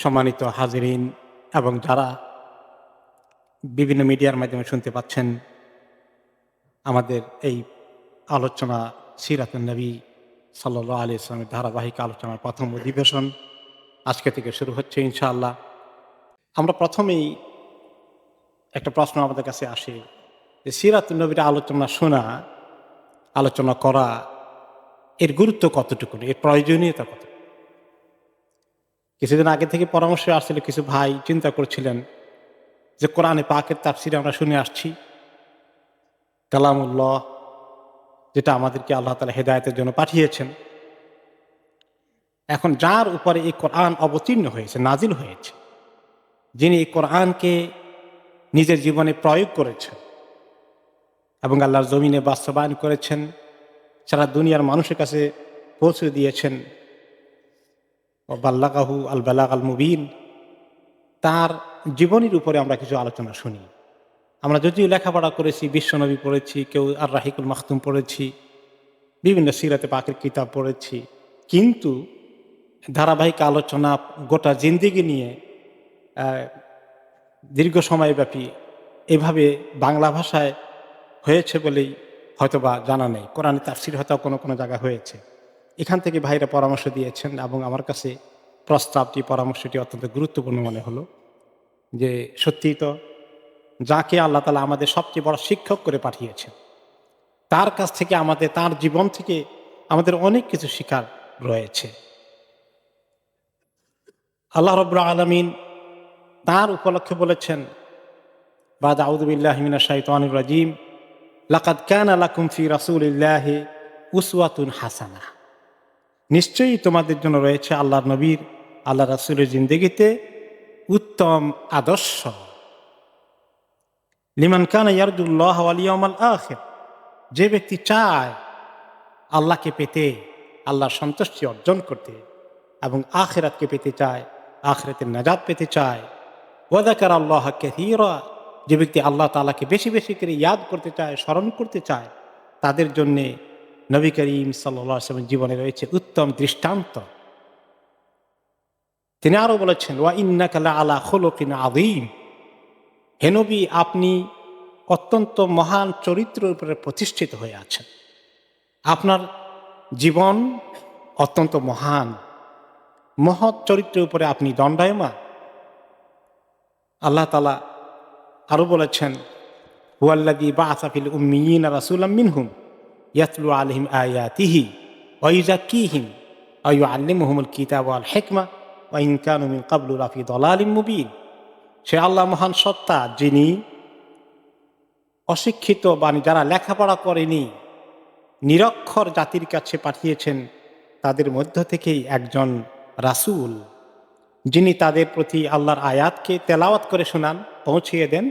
সম্মানিত হাজিরিন এবং যারা বিভিন্ন মিডিয়ার মাধ্যমে শুনতে পাচ্ছেন, আমাদের এই আলোচনা সিরাতুন নবী সাল্লাল্লাহু আলাইহি ওয়াসাল্লামের ধারাবাহিক আলোচনার প্রথম অধিবেশন আজকে থেকে শুরু হচ্ছে ইনশাআল্লাহ। আমরা প্রথমেই একটা প্রশ্ন আমাদের কাছে আসে যে সিরাতুন নবীর আলোচনা শোনা, আলোচনা করা, এর গুরুত্ব কতটুকু, এর প্রয়োজনীয়তা কত? কিছুদিন আগে থেকে পরামর্শ আসছিল, কিছু ভাই চিন্তা করছিলেন যে কোরআনে পাকের তাফসীর আমরা শুনে আসছি, কালামুল্লাহ, যেটা আমাদেরকে আল্লাহ তাআলা হেদায়েতের জন্য পাঠিয়েছেন। এখন যার উপরে এই কোরআন অবতীর্ণ হয়েছে, নাজিল হয়েছে, যিনি এই কোরআনকে নিজের জীবনে প্রয়োগ করেছেন এবং আল্লাহর জমিনে বাস্তবায়ন করেছেন, সারা দুনিয়ার মানুষের কাছে পৌঁছে দিয়েছেন, ও বাল্লাগাহু আল বালাগ আল মুবিন, তার জীবনের উপরে আমরা কিছু আলোচনা শুনি। আমরা যদিও লেখাপড়া করেছি, বিশ্বনবী পড়েছি, কেউ আর রাহিকুল মাখতুম পড়েছি, বিভিন্ন সিরাতে পাকের কিতাব পড়েছি, কিন্তু ধারাবাহিক আলোচনা গোটা জিন্দেগি নিয়ে দীর্ঘ সময়ব্যাপী এভাবে বাংলা ভাষায় হয়েছে বলেই হয়তোবা জানা নেই। কোরআনে তাফসীর হয়তো কোনো কোনো জায়গায় হয়েছে। এখান থেকে ভাইরা পরামর্শ দিয়েছেন এবং আমার কাছে প্রস্তাবটি, পরামর্শটি অত্যন্ত গুরুত্বপূর্ণ মনে হলো যে সত্যিই তো যাকে আল্লাহ তাআলা আমাদের সবচেয়ে বড় শিক্ষক করে পাঠিয়েছেন, তার কাছ থেকে আমাদের, তার জীবন থেকে আমাদের অনেক কিছু শিখার রয়েছে। আল্লাহ রাব্বুল আলামিন তার উপলক্ষে বলেছেন, বাদ আউযু বিল্লাহি মিনাশ শাইতানির রাজীম, লাকাদ কানা লাকুম ফি রাসূলিল্লাহি উসওয়াতুন হাসানাহ, নিশ্চয়ই তোমাদের জন্য রয়েছে আল্লাহর নবীর, আল্লাহ রাসূলের জিন্দেগিতে উত্তম আদর্শ। লিমান কানা ইয়ারজুল্লাহ ওয়াল ইয়াউমাল আখির, যে ব্যক্তি চায় আল্লাহকে পেতে, আল্লাহর সন্তুষ্টি অর্জন করতে এবং আখিরাতকে পেতে চায়, আখিরাতের নাজাত পেতে চায়। ওয়া যাকারাল্লাহা কাসীরা, যে ব্যক্তি আল্লাহ তাআলাকে বেশি বেশি করে ইয়াদ করতে চায়, স্মরণ করতে চায়, তাদের জন্যে নবী করিম সাল্লাল্লাহু আলাইহি ওয়াসাল্লামের জীবনে রয়েছে উত্তম দৃষ্টান্ত। তিনি আরো বলেছেন, ওয়া ইন্নাকা লাআলা খুলুকিন আযীম, হে নবী, আপনি অত্যন্ত মহান চরিত্রের উপরে প্রতিষ্ঠিত হয়ে আছেন, আপনার জীবন অত্যন্ত মহান, মহৎ চরিত্রের উপরে আপনি দণ্ডায়মান। আল্লাহ তাআলা আরো বলেছেন, হুয়াল্লাযী বাআসা ফিল উম্মিয়িনা রাসূলাম মিনহুম ইয়াতলু আলাইহিম আয়াতিহি ওয়া ইউযাক্কিহিম ওয়া ইউআল্লিমুহুমুল কিতাবা ওয়াল হিকমা ওয়া ইন কানু মিন ক্বাবলু লাফি দালালিম মুবিন। সে আল্লাহ মহান সত্তা, যিনি অশিক্ষিত বা যারা লেখাপড়া করেনি নিরক্ষর জাতির কাছে পাঠিয়েছেন, তাদের মধ্য থেকেই একজন রাসূল, যিনি তাদের প্রতি আল্লাহর আয়াতকে তেলাওয়াত করে শোনান, পৌঁছিয়ে দেন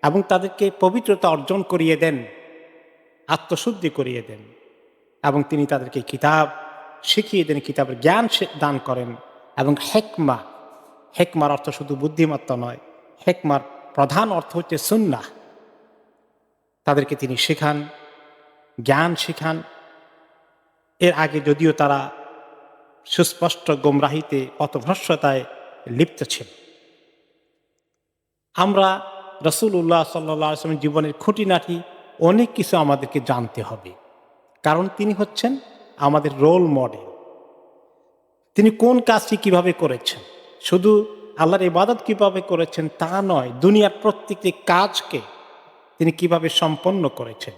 এবং তাদেরকে পবিত্রতা অর্জন করিয়ে দেন, আত্মশুদ্ধি করিয়ে দেন, এবং তিনি তাদেরকে কিতাব শিখিয়ে দেন, কিতাবের জ্ঞান দান করেন। এবং হেকমা, হেকমার অর্থ শুধু বুদ্ধিমত্তা নয়, হেকমার প্রধান অর্থ হচ্ছে সুন্নাহ, তাদেরকে তিনি শেখান, জ্ঞান শিখান। এর আগে যদিও তারা সুস্পষ্ট গোমরাহিতে, পথভ্রষ্টতায় লিপ্ত ছিল। আমরা রাসূলুল্লাহ সাল্লাল্লাহু আলাইহি ওয়াসাল্লামের জীবনের খুঁটিনাটি অনেক কিছু আমাদেরকে জানতে হবে, কারণ তিনি হচ্ছেন আমাদের রোল মডেল। তিনি কোন কাজটি কিভাবে করেছেন, শুধু আল্লাহর ইবাদত কিভাবে করেছেন তা নয়, দুনিয়ার প্রত্যেকটি কাজকে তিনি কিভাবে সম্পন্ন করেছেন।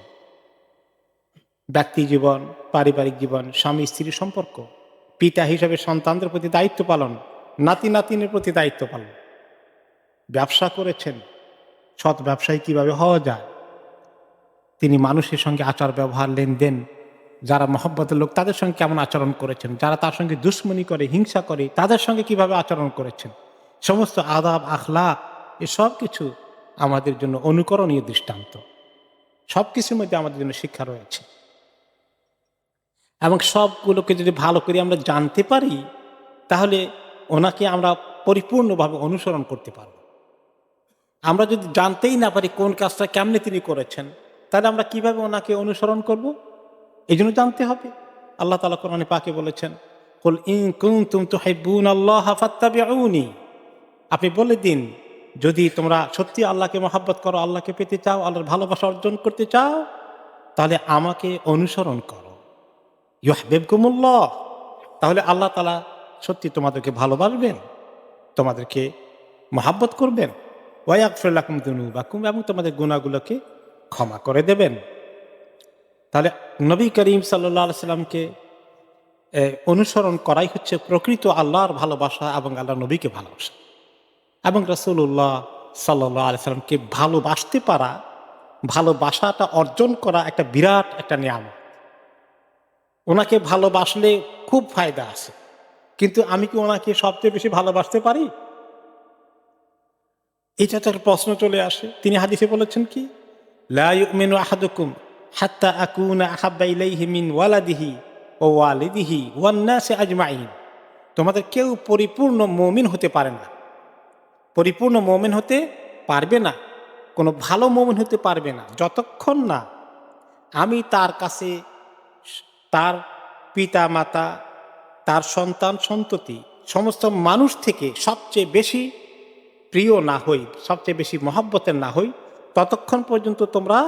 ব্যক্তি জীবন, পারিবারিক জীবন, স্বামী স্ত্রীর সম্পর্ক, পিতা হিসেবে সন্তানদের প্রতি দায়িত্ব পালন, নাতি নাতিনের প্রতি দায়িত্ব পালন, ব্যবসা করেছেন, সৎ ব্যবসায়ী কিভাবে হওয়া যায়, তিনি মানুষের সঙ্গে আচার ব্যবহার, লেনদেন, যারা মহব্বতের লোক তাদের সঙ্গে কেমন আচরণ করেছেন, যারা তার সঙ্গে দুশ্মনী করে, হিংসা করে, তাদের সঙ্গে কিভাবে আচরণ করেছেন, সমস্ত আদাব আখলাক, এসব কিছু আমাদের জন্য অনুকরণীয় দৃষ্টান্ত। সব কিছুর মধ্যে আমাদের জন্য শিক্ষা রয়েছে এবং সবগুলোকে যদি ভালো করে আমরা জানতে পারি, তাহলে ওনাকে আমরা পরিপূর্ণভাবে অনুসরণ করতে পারব। আমরা যদি জানতেই না পারি কোন কাজটা কেমনে তিনি করেছেন, তাহলে আমরা কিভাবে ওনাকে অনুসরণ করব? এই জন্য জানতে হবে। আল্লাহ তাআলা কোরআনে পাকে বলেছেন, কুল ইন কুনতুম তুহিব্বুনাল্লাহা ফাত্তাবিউনি, আপনি বলে দিন যদি তোমরা সত্যি আল্লাহকে মহব্বত করো, আল্লাহকে পেতে চাও, আল্লাহর ভালোবাসা অর্জন করতে চাও, তাহলে আমাকে অনুসরণ করো। ইউহিব্বুকুমুল্লাহ, তাহলে আল্লাহ তাআলা সত্যি তোমাদেরকে ভালোবাসবেন, তোমাদেরকে মহব্বত করবেন। ওয়া ইয়াগফির লাকুম যুনুবাকুম, এবং তোমাদের গুনাহগুলোকে ক্ষমা করে দেবেন। তাহলে নবী করিম সাল্লাল্লাহু আলাইহি সাল্লামকে অনুসরণ করাই হচ্ছে প্রকৃত আল্লাহর ভালোবাসা এবং আল্লাহ নবীকে ভালোবাসা, এবং রাসূলুল্লাহ সাল্লাল্লাহু আলাইহি সাল্লামকে ভালোবাসতে পারা, ভালোবাসাটা অর্জন করা একটা বিরাট একটা নিয়ামত। ওনাকে ভালোবাসলে খুব ফায়দা আছে, কিন্তু আমি কি ওনাকে সবচেয়ে বেশি ভালোবাসতে পারি? এটা তো একটা প্রশ্ন চলে আসে। তিনি হাদিসে বলেছেন কি, লা ইউমিনু আহাদুকুম হাত্তা আকুনা আহাব্বা ইলাইহি মিন ওয়ালাদিহি ওয়া ওয়ালিদিহি ওয়ান নাসি আজমাইন, তোমাদের কেউ পরিপূর্ণ মুমিন হতে পারে না, পরিপূর্ণ মুমিন হতে পারবে না, কোনো ভালো মুমিন হতে পারবে না যতক্ষণ না আমি তার কাছে, তার পিতা মাতা, তার সন্তান সন্ততি, সমস্ত মানুষ থেকে সবচেয়ে বেশি প্রিয় না হই, সবচেয়ে বেশি মহব্বতের না হই, ততক্ষণ পর্যন্ত তোমরা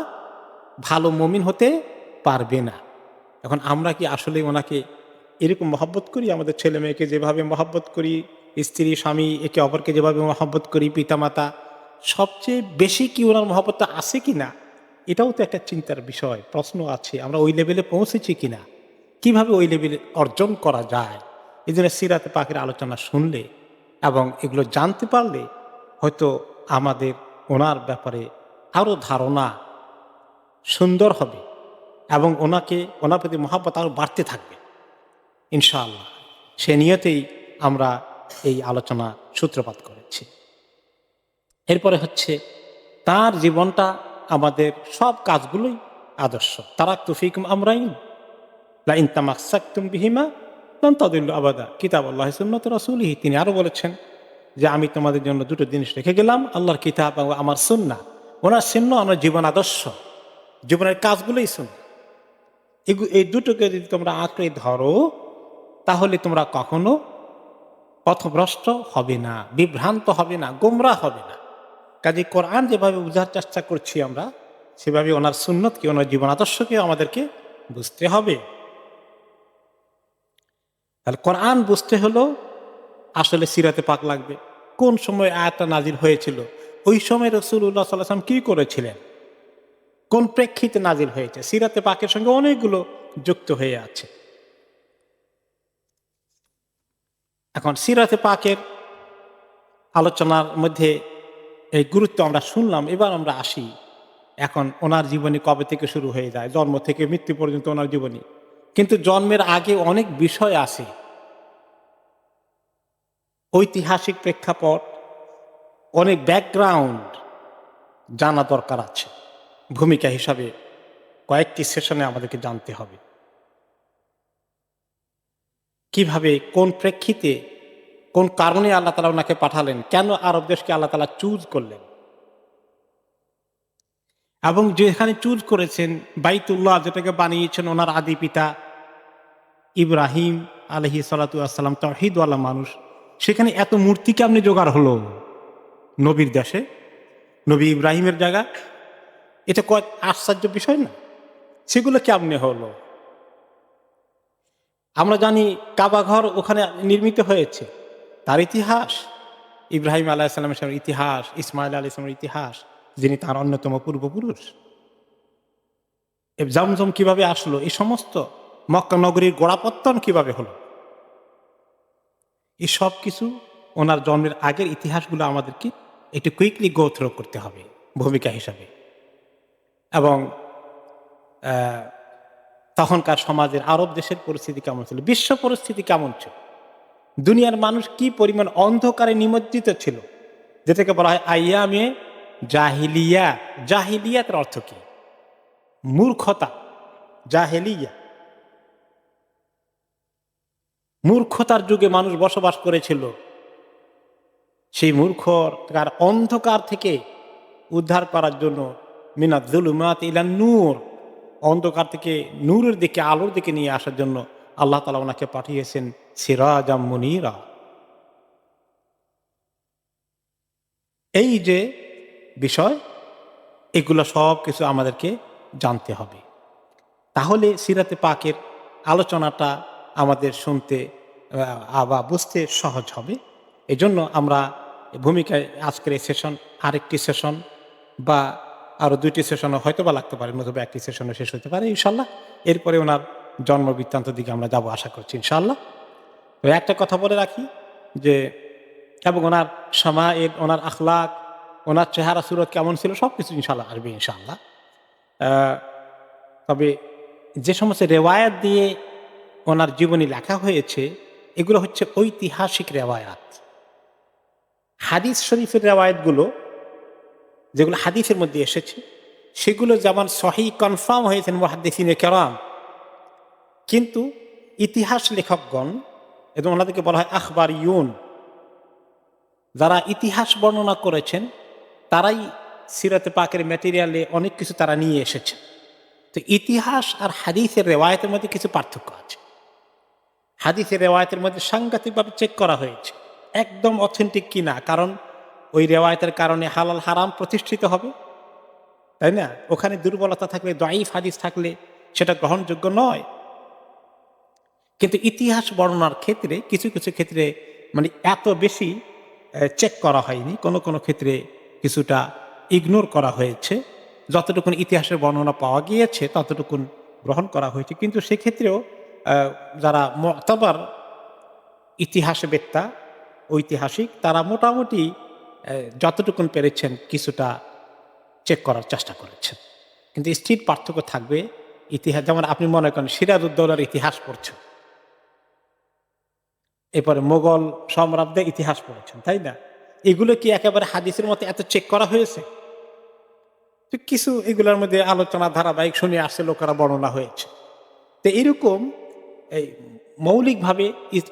ভালো মুমিন হতে পারবে না। এখন আমরা কি আসলে ওনাকে এরকম মহব্বত করি? আমাদের ছেলে মেয়েকে যেভাবে মহব্বত করি, স্ত্রী স্বামী একে অপরকে যেভাবে মহব্বত করি, পিতামাতা, সবচেয়ে বেশি কি ওনার মহব্বতটা আছে কি না? এটাও তো একটা চিন্তার বিষয়, প্রশ্ন আছে। আমরা ওই লেভেলে পৌঁছেছি কিনা, কিভাবে ওই লেভেলে অর্জন করা যায়? এই জন্য সিরাতে পাকের আলোচনা শুনলে এবং এগুলো জানতে পারলে হয়তো আমাদের ওনার ব্যাপারে আরও ধারণা সুন্দর হবে এবং ওনার প্রতি মহব্বত আরও বাড়তে থাকবে ইনশাআল্লাহ। সে নিয়তেই আমরা এই আলোচনা সূত্রপাত করেছি। এরপরে হচ্ছে তার জীবনটা আমাদের সব কাজগুলোই আদর্শ। তারাকতু ফীকুম আমরাইন লা ইন তামাসসাকতুম বিহিমা লান তাদিল্লু আবাদা কিতাবুল্লাহি সুন্নাত রাসূলিহি। তিনি আরো বলেছেন যে আমি তোমাদের জন্য দুটো জিনিস রেখে গেলাম, আল্লাহর কিতাব এবং আমার সুন্নাহ। ওনার সুন্নাহ আমার জীবন আদর্শ, জীবনের কাজগুলোই সুন্নাহ। এই দুটোকে যদি তোমরা আঁকড়ে ধরো তাহলে তোমরা কখনো পথভ্রষ্ট হবে না, বিভ্রান্ত হবে না, গোমরাহ হবে না। কাজে কোরআন যেভাবে বোঝার চেষ্টা করছি আমরা, সেভাবে ওনার সুন্নতকে, ওনার জীবন আদর্শকে আমাদেরকে বুঝতে হবে। তাহলে কোরআন বুঝতে হলো আসলে সিরাতে পাক লাগবে। কোন সময় আয়াতটা নাজিল হয়েছিল, ওই সময় রাসূলুল্লাহ সাল্লাল্লাহু আলাইহি ওয়াসাল্লাম কি করেছিলেন, কোন প্রেক্ষিতে নাজিল হয়েছে, সিরাতে পাকের সঙ্গে অনেকগুলো যুক্ত হয়ে আছে। এখন সিরাতে পাকের আলোচনার মধ্যে এই গুরুত্ব আমরা শুনলাম। এবার আমরা আসি, এখন ওনার জীবনী কবে থেকে শুরু হয়ে যায়, জন্ম থেকে মৃত্যু পর্যন্ত ওনার জীবনী। কিন্তু জন্মের আগে অনেক বিষয় আছে, ঐতিহাসিক প্রেক্ষাপট, অনেক ব্যাকগ্রাউন্ড জানা দরকার আছে। ভূমিকা হিসাবে কয়েকটি সেশনে আমাদেরকে জানতে হবে কিভাবে, কোন প্রেক্ষিতে, কোন কারণে আল্লাহ তাআলা ওনাকে পাঠালেন, কেন আরব দেশকে আল্লাহ তাআলা চুজ করলেন, এবং যেখানে চুজ করেছেন বাইতুল্লাহ, যেটাকে বানিয়েছেন ওনার আদি পিতা ইব্রাহিম আলাইহিস সালাতু ওয়াস সালাম, তাওহীদওয়ালা মানুষ, সেখানে এত মূর্তি কেমনে জোগাড় হলো নবীর দেশে, নবী ইব্রাহিমের জায়গা? এটা কয়েক আশ্চর্য বিষয় না? সেগুলো কেমনে হলো? আমরা জানি কাবা ঘর ওখানে নির্মিত হয়েছে, তার ইতিহাস, ইব্রাহিম আলাইহিস সালামের ইতিহাস, ইসমাইল আলাইহিস সালামের ইতিহাস, যিনি তার অন্যতম পূর্বপুরুষ। জমজম কিভাবে আসলো, এই সমস্ত মক্কা নগরীর গোড়াপত্তন কিভাবে হলো, এই সব কিছু ওনার জন্মের আগের ইতিহাসগুলো আমাদেরকে একটু কুইকলি গো থ্রু করতে হবে ভূমিকা হিসাবে। এবং তখনকার সমাজের, আরব দেশের পরিস্থিতি কেমন ছিল, বিশ্ব পরিস্থিতি কেমন ছিল, দুনিয়ার মানুষ কি পরিমাণ অন্ধকারে নিমজ্জিত ছিল, যেটাকে বলা হয় আইয়ামে জাহিলিয়া। জাহিলিয়াতের অর্থ কি? মূর্খতা। জাহেলিয়া, মূর্খতার যুগে মানুষ বসবাস করেছিল। সেই মূর্খতার অন্ধকার থেকে উদ্ধার করার জন্য মিনাজ জুলুমাত ইলান নূর, অন্ধকার থেকে নূরের দিকে, আলোর দিকে নিয়ে আসার জন্য আল্লাহ তাআলা ওনাকে পাঠিয়েছেন সিরাজাম মুনীরা। এই যে বিষয়, এগুলো সব কিছু আমাদেরকে জানতে হবে। তাহলে সিরাতে পাকের আলোচনাটা আমাদের শুনতে বা বুঝতে সহজ হবে। এজন্য আমরা ভূমিকায় আজকের এই সেশন, আরেকটি সেশন বা আরও 2টি সেশনও হয়তো বা লাগতে পারে, নতুবা একটি সেশনও শেষ হতে পারে ইনশাল্লাহ। এরপরে ওনার জন্ম বৃত্তান্ত দিকে আমরা যাব আশা করছি ইনশাল্লাহ। তো একটা কথা বলে রাখি যে, এবং ওনার সামায়ের, ওনার আখলাক, ওনার চেহারা সুরত কেমন ছিল সব কিছু ইনশাল্লাহ আসবে ইনশাল্লাহ। তবে যে সমস্ত রেওয়ায়াত দিয়ে ওনার জীবনী লেখা হয়েছে, এগুলো হচ্ছে ঐতিহাসিক রেওয়ায়াত। হাদিস শরীফের রেওয়ায়াতগুলো যেগুলো হাদিসের মধ্যে এসেছে, সেগুলো যেমন সহিহ কনফার্ম হয়েছেন মুহাদ্দিসিনে কেরাম, কিন্তু ইতিহাস লেখকগণ এবং ওনাদেরকে বলা হয় আখবারিয়ুন, যারা ইতিহাস বর্ণনা করেছেন, তারাই সিরাতে পাকের ম্যাটেরিয়ালে অনেক কিছু তারা নিয়ে এসেছে। তো ইতিহাস আর হাদিসের রেওয়ায়তের মধ্যে কিছু পার্থক্য আছে। হাদিসের রেওয়ায়তের মধ্যে সাংঘাতিকভাবে চেক করা হয়েছে একদম অথেন্টিক কিনা, কারণ ওই রেওয়ায়তের কারণে হালাল হারাম প্রতিষ্ঠিত হবে, তাই না? ওখানে দুর্বলতা থাকলে, দাঈফ হাদিস থাকলে সেটা গ্রহণযোগ্য নয়। কিন্তু ইতিহাস বর্ণনার ক্ষেত্রে কিছু কিছু ক্ষেত্রে মানে এত বেশি চেক করা হয়নি, কোনো কোনো ক্ষেত্রে কিছুটা ইগনোর করা হয়েছে। যতটুকুন ইতিহাসের বর্ণনা পাওয়া গিয়েছে ততটুকুন গ্রহণ করা হয়েছে, কিন্তু সেক্ষেত্রেও যারা মুতাবার ইতিহাসবেত্তা, ঐতিহাসিক, তারা মোটামুটি যতটুকুন পেরেছেন কিছুটা চেক করার চেষ্টা করেছেন। কিন্তু স্টিল পার্থক্য থাকবে। ইতিহাস যেমন আপনি মনে করেন সিরাজউদ্দৌলার ইতিহাস পড়ছেন, এরপরে মোগল সম্রাটদের ইতিহাস পড়েছেন, তাই না? এগুলো কি একেবারে হাদিসের মতো এত চেক করা হয়েছে? তো কিছু এগুলোর মধ্যে আলোচনা ধারাবাহিক শুনে আসছে, লোকেরা বর্ণনা হয়েছে। তো এরকম এই মৌলিকভাবে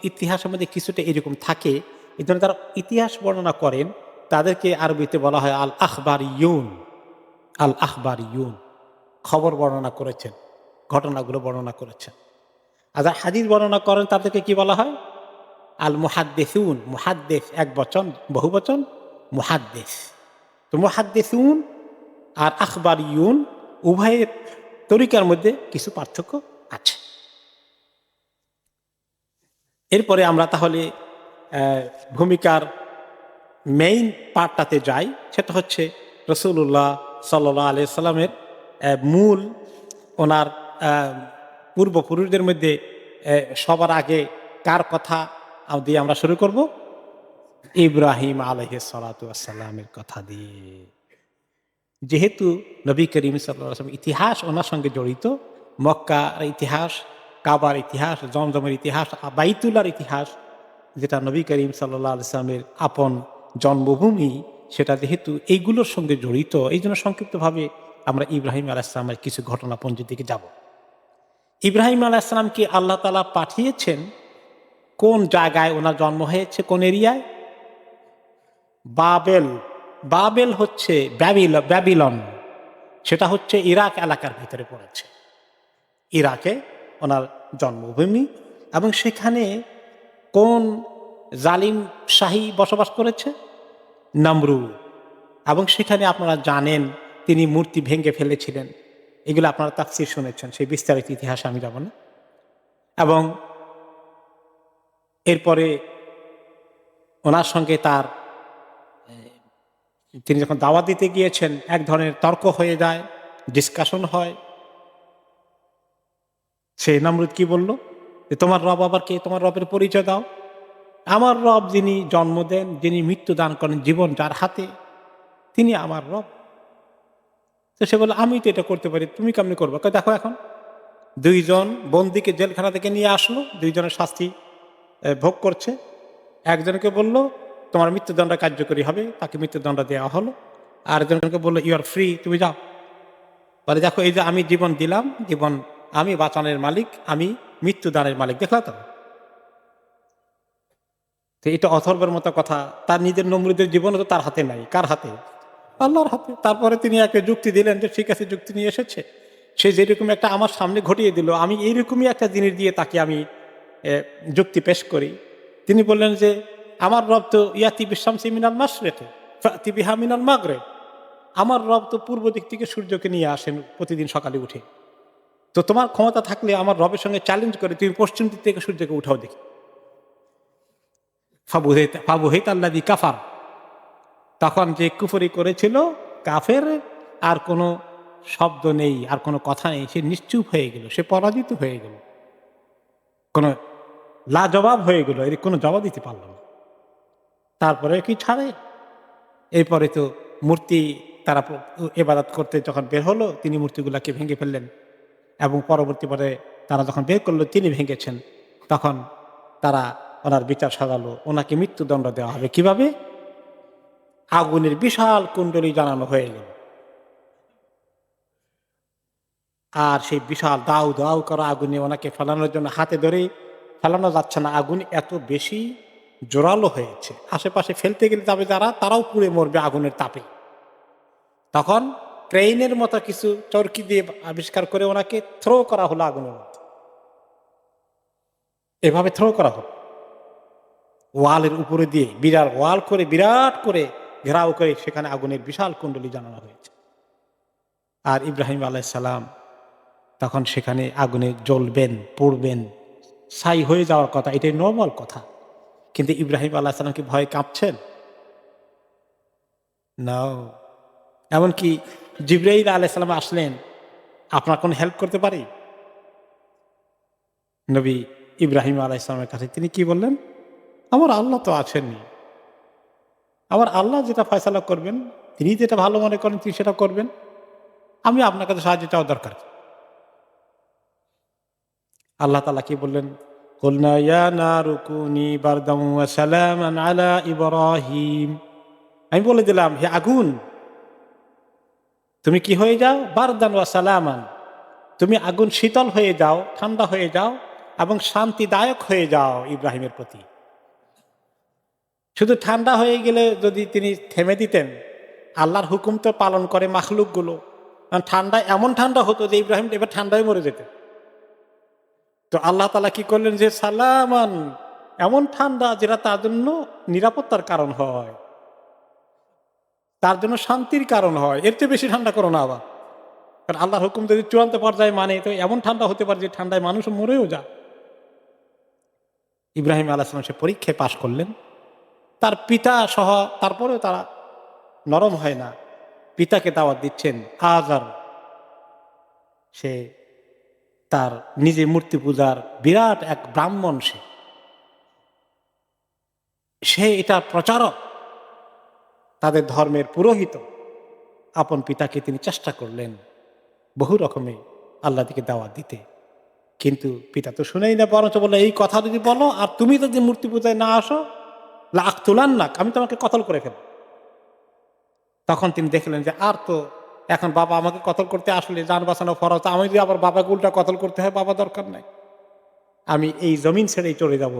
ইতিহাসের মধ্যে কিছুটা এরকম থাকে। এই জন্য তারা ইতিহাস বর্ণনা করেন, তাদেরকে আরবিতে বলা হয় আল আখবারিয়ুন। আল আখবারিয়ুন খবর বর্ণনা করেছেন, ঘটনাগুলো বর্ণনা করেছেন। আর যারা হাদিস বর্ণনা করেন তাদেরকে কি বলা হয়? আল মুহাদ্দিসুন। মুহাদ্দিস এক বচন, বহু বচন মুহাদ্দিস। তো মুহাদ্দিসুন আর আখবারিয়ুন উভয়ের তরিকার মধ্যে কিছু পার্থক্য আছে। এরপরে আমরা তাহলে ভূমিকার মেইন পার্টটাতে যাই। সেটা হচ্ছে রাসূলুল্লাহ সাল্লাল্লাহু আলাইহি সাল্লামের মূল, ওনার পূর্বপুরুষদের মধ্যে সবার আগে কার কথা দিয়ে আমরা শুরু করব? ইব্রাহিম আলাইহিস সালাতু ওয়াস সালামের কথা দিয়ে। যেহেতু নবী করিম সাল্লাল্লাহু আলাইহি ওয়াসাল্লাম ইতিহাস ওনার সঙ্গে জড়িত, মক্কার ইতিহাস, কাবার ইতিহাস, জমজমের ইতিহাস, বাইতুল্লাহর ইতিহাস, যেটা নবী করিম সাল্লাল্লাহু আলাইহি ওয়াসাল্লামের আপন জন্মভূমি, সেটা যেহেতু এইগুলোর সঙ্গে জড়িত, এই জন্য সংক্ষিপ্তভাবে আমরা ইব্রাহিম আলাইহিস সালামের কিছু ঘটনাপঞ্জির দিকে যাব। ইব্রাহিম আলাইহিস সালামকে আল্লাহ তাআলা পাঠিয়েছেন কোন জায়গায়? ওনার জন্ম হয়েছে কোন এরিয়ায়? বাবেল। বাবেল হচ্ছে ব্যাবিলন, সেটা হচ্ছে ইরাক এলাকার ভিতরে পড়েছে। ইরাকে ওনার জন্মভূমি, এবং সেখানে কোন জালিম শাহী বসবাস করেছে? নমরুদ। এবং সেখানে আপনারা জানেন তিনি মূর্তি ভেঙে ফেলেছিলেন। এগুলো আপনারা তাফসীর শুনেছেন, সেই বিস্তারিত ইতিহাসে আমি যাব না। এবং এরপরে ওনার সঙ্গে তার, তিনি যখন দাওয়াত দিতে গিয়েছেন, এক ধরনের তর্ক হয়ে যায়, ডিসকাশন হয়। সে নমরুদ কি বলল? যে তোমার রব আবার কে? তোমার রবের পরিচয় দাও। আমার রব যিনি জন্ম দেন, যিনি মৃত্যু দান করেন, জীবন যার হাতে, তিনি আমার রব। তো সে বলল আমি তো এটা করতে পারি, তুমি কেমনি করবো? দেখো এখন দুইজন বন্দীকে জেলখানা থেকে নিয়ে আসলো, দুইজনের শাস্তি ভোগ করছে। একজনকে বলল তোমার মৃত্যুদণ্ড কার্যকরী হবে, তাকে মৃত্যুদণ্ড দেওয়া হলো। আর একজনকে বললো ইউ আর ফ্রি, তুমি যাও। বলে দেখো এই যে আমি জীবন দিলাম, জীবন আমি বাঁচানোর মালিক, আমি মৃত্যুদানের মালিক, দেখলা তো? তো এটা অথর্বের মতো কথা। তার নিজের নমরুদের জীবন তো তার হাতে নাই, কার হাতে? আল্লাহর হাতে। তারপরে তিনি একটা যুক্তি দিলেন যে ঠিক আছে, যুক্তি নিয়ে এসেছে, সে যেরকম একটা আমার সামনে ঘটিয়ে দিল, আমি এইরকমই একটা জিনিস দিয়ে তাকে আমি যুক্তি পেশ করি। তিনি বললেন যে আমার রব তো ইয়াতি বিশ্বামসি মিনাল মাশরিকি ফাতি বিহা মিনাল মাগরিব, আমার রব তো পূর্ব দিক থেকে সূর্যকে নিয়ে আসেন প্রতিদিন সকালে উঠে। তো তোমার ক্ষমতা থাকলে আমার রবের সঙ্গে চ্যালেঞ্জ করে তুমি পশ্চিম দিক থেকে সূর্যকে উঠাও দেখি। ফাবুহিত আল্লাযী কাফার, তখন যে কুফরি করেছিল কাফের, আর কোনো শব্দ নেই, আর কোনো কথা নেই, সে নিশ্চুপ হয়ে গেল, সে পরাজিত হয়ে গেল, কোনো লাজবাব হয়ে গেল, এর কোনো জবাব দিতে পারল না। তারপরে কি ছাড়ে, এরপরে তো মূর্তি তারা ইবাদত করতে যখন বের হলো, তিনি মূর্তিগুলাকে ভেঙে ফেললেন, এবং পরবর্তী পরে তারা যখন বের করলো তিনি ভেঙেছেন, তখন তারা ওনার বিচার সাজালো, ওনাকে মৃত্যুদণ্ড দেওয়া হবে। কিভাবে? আগুনের বিশাল কুণ্ডলী জানানো হয়ে গেল, আর সেই বিশাল দাউ দাউ করা আগুনে ওনাকে ফেলানোর জন্য হাতে ধরে ফেলানো যাচ্ছে না, আগুন এত বেশি জোরালো হয়েছে, আশেপাশে ফেলতে গেলে যাবে যারা, তারাও পুড়ে মরবে আগুনের তাপে। তখন ট্রেনের মতো কিছু চরকি দিয়ে আবিষ্কার করে ওনাকে থ্রো করা হলো আগুনের মধ্যে, এভাবে থ্রো করা হলো ওয়ালের উপরে দিয়ে, বিরাট ওয়াল করে, বিরাট করে ঘেরাও করে, সেখানে আগুনের বিশাল কুণ্ডলী জানানো হয়েছে। আর ইব্রাহিম আলাইহিসসালাম তখন সেখানে আগুনে জ্বলবেন, পড়বেন, ছাই হয়ে যাওয়ার কথা, এটাই নর্মাল কথা। কিন্তু ইব্রাহিম আলাইহিসসালাম কি ভয়ে কাঁপছেন? না। এমনকি জিবরাইল আলাইহিসসালাম আসলেন, আপনার কোন হেল্প করতে পারি? নবী ইব্রাহিম আলাইহিসসালামের কাছে তিনি কি বললেন? আমার আল্লাহ তো আছেনই, আমার আল্লাহ যেটা ফয়সালা করবেন, তিনি যেটা ভালো মনে করেন তিনি সেটা করবেন, আমি আপনার কাছে সাহায্য চাওয়া দরকার। আল্লাহ তাআলা কি বললেন? কুলনা ইয়া নারু কুনি বারদাম ওয়া সালামান আলা ইব্রাহিম, আমি বলে দিলাম হে আগুন তুমি কি হয়ে যাও, বারদান ওয়া সালামান, তুমি আগুন শীতল হয়ে যাও, ঠান্ডা হয়ে যাও, এবং শান্তিদায়ক হয়ে যাও ইব্রাহিমের প্রতি। শুধু ঠান্ডা হয়ে গেলে যদি তিনি থেমে দিতেন, আল্লাহর হুকুম তো পালন করে মাখলুকগুলো, ঠান্ডা এমন ঠান্ডা হতো যে ইব্রাহিম এবার ঠান্ডায় মরে যেতেন। তো আল্লাহ তাআলা কি করলেন যে সালামান, এমন ঠান্ডা যেটা তার জন্য নিরাপত্তার কারণ হয়, তার জন্য শান্তির কারণ হয়, এর চেয়ে বেশি ঠান্ডা করো না আবার। কারণ আল্লাহর হুকুম যদি চূড়ান্ত পর্যায়ে মানে, তো এমন ঠান্ডা হতে পারে যে ঠান্ডায় মানুষ মরেও যায়। ইব্রাহিম আলাইহিস সালাম সে পরীক্ষায় পাশ করলেন, তার পিতা সহ, তারপরেও তারা নরম হয় না। পিতাকে দাওয়াত দিচ্ছেন, আজার, সে তার নিজে মূর্তি পূজার বিরাট এক ব্রাহ্মণ, সে এটা প্রচারক, তাদের ধর্মের পুরোহিত। আপন পিতাকে তিনি চেষ্টা করলেন বহু রকমে আল্লাহ দিকে দাওয়াত দিতে, কিন্তু পিতা তো শুনেই না, বরঞ্চ বললো এই কথা যদি বলো আর তুমি যদি মূর্তি পূজায় না আসো, লাকতুলান্নাক, আমি তোমাকে কতল করে ফেলব। তখন তিনি দেখলেন যে আর তো এখন বাবা আমাকে কতল করতে আসলে জান বাঁচানো ফরজ, আমি যদি আবার বাবাকে উল্টা কতল করতে হয়, বাবা দরকার নাই, আমি এই জমিন ছেড়েই চলে যাব।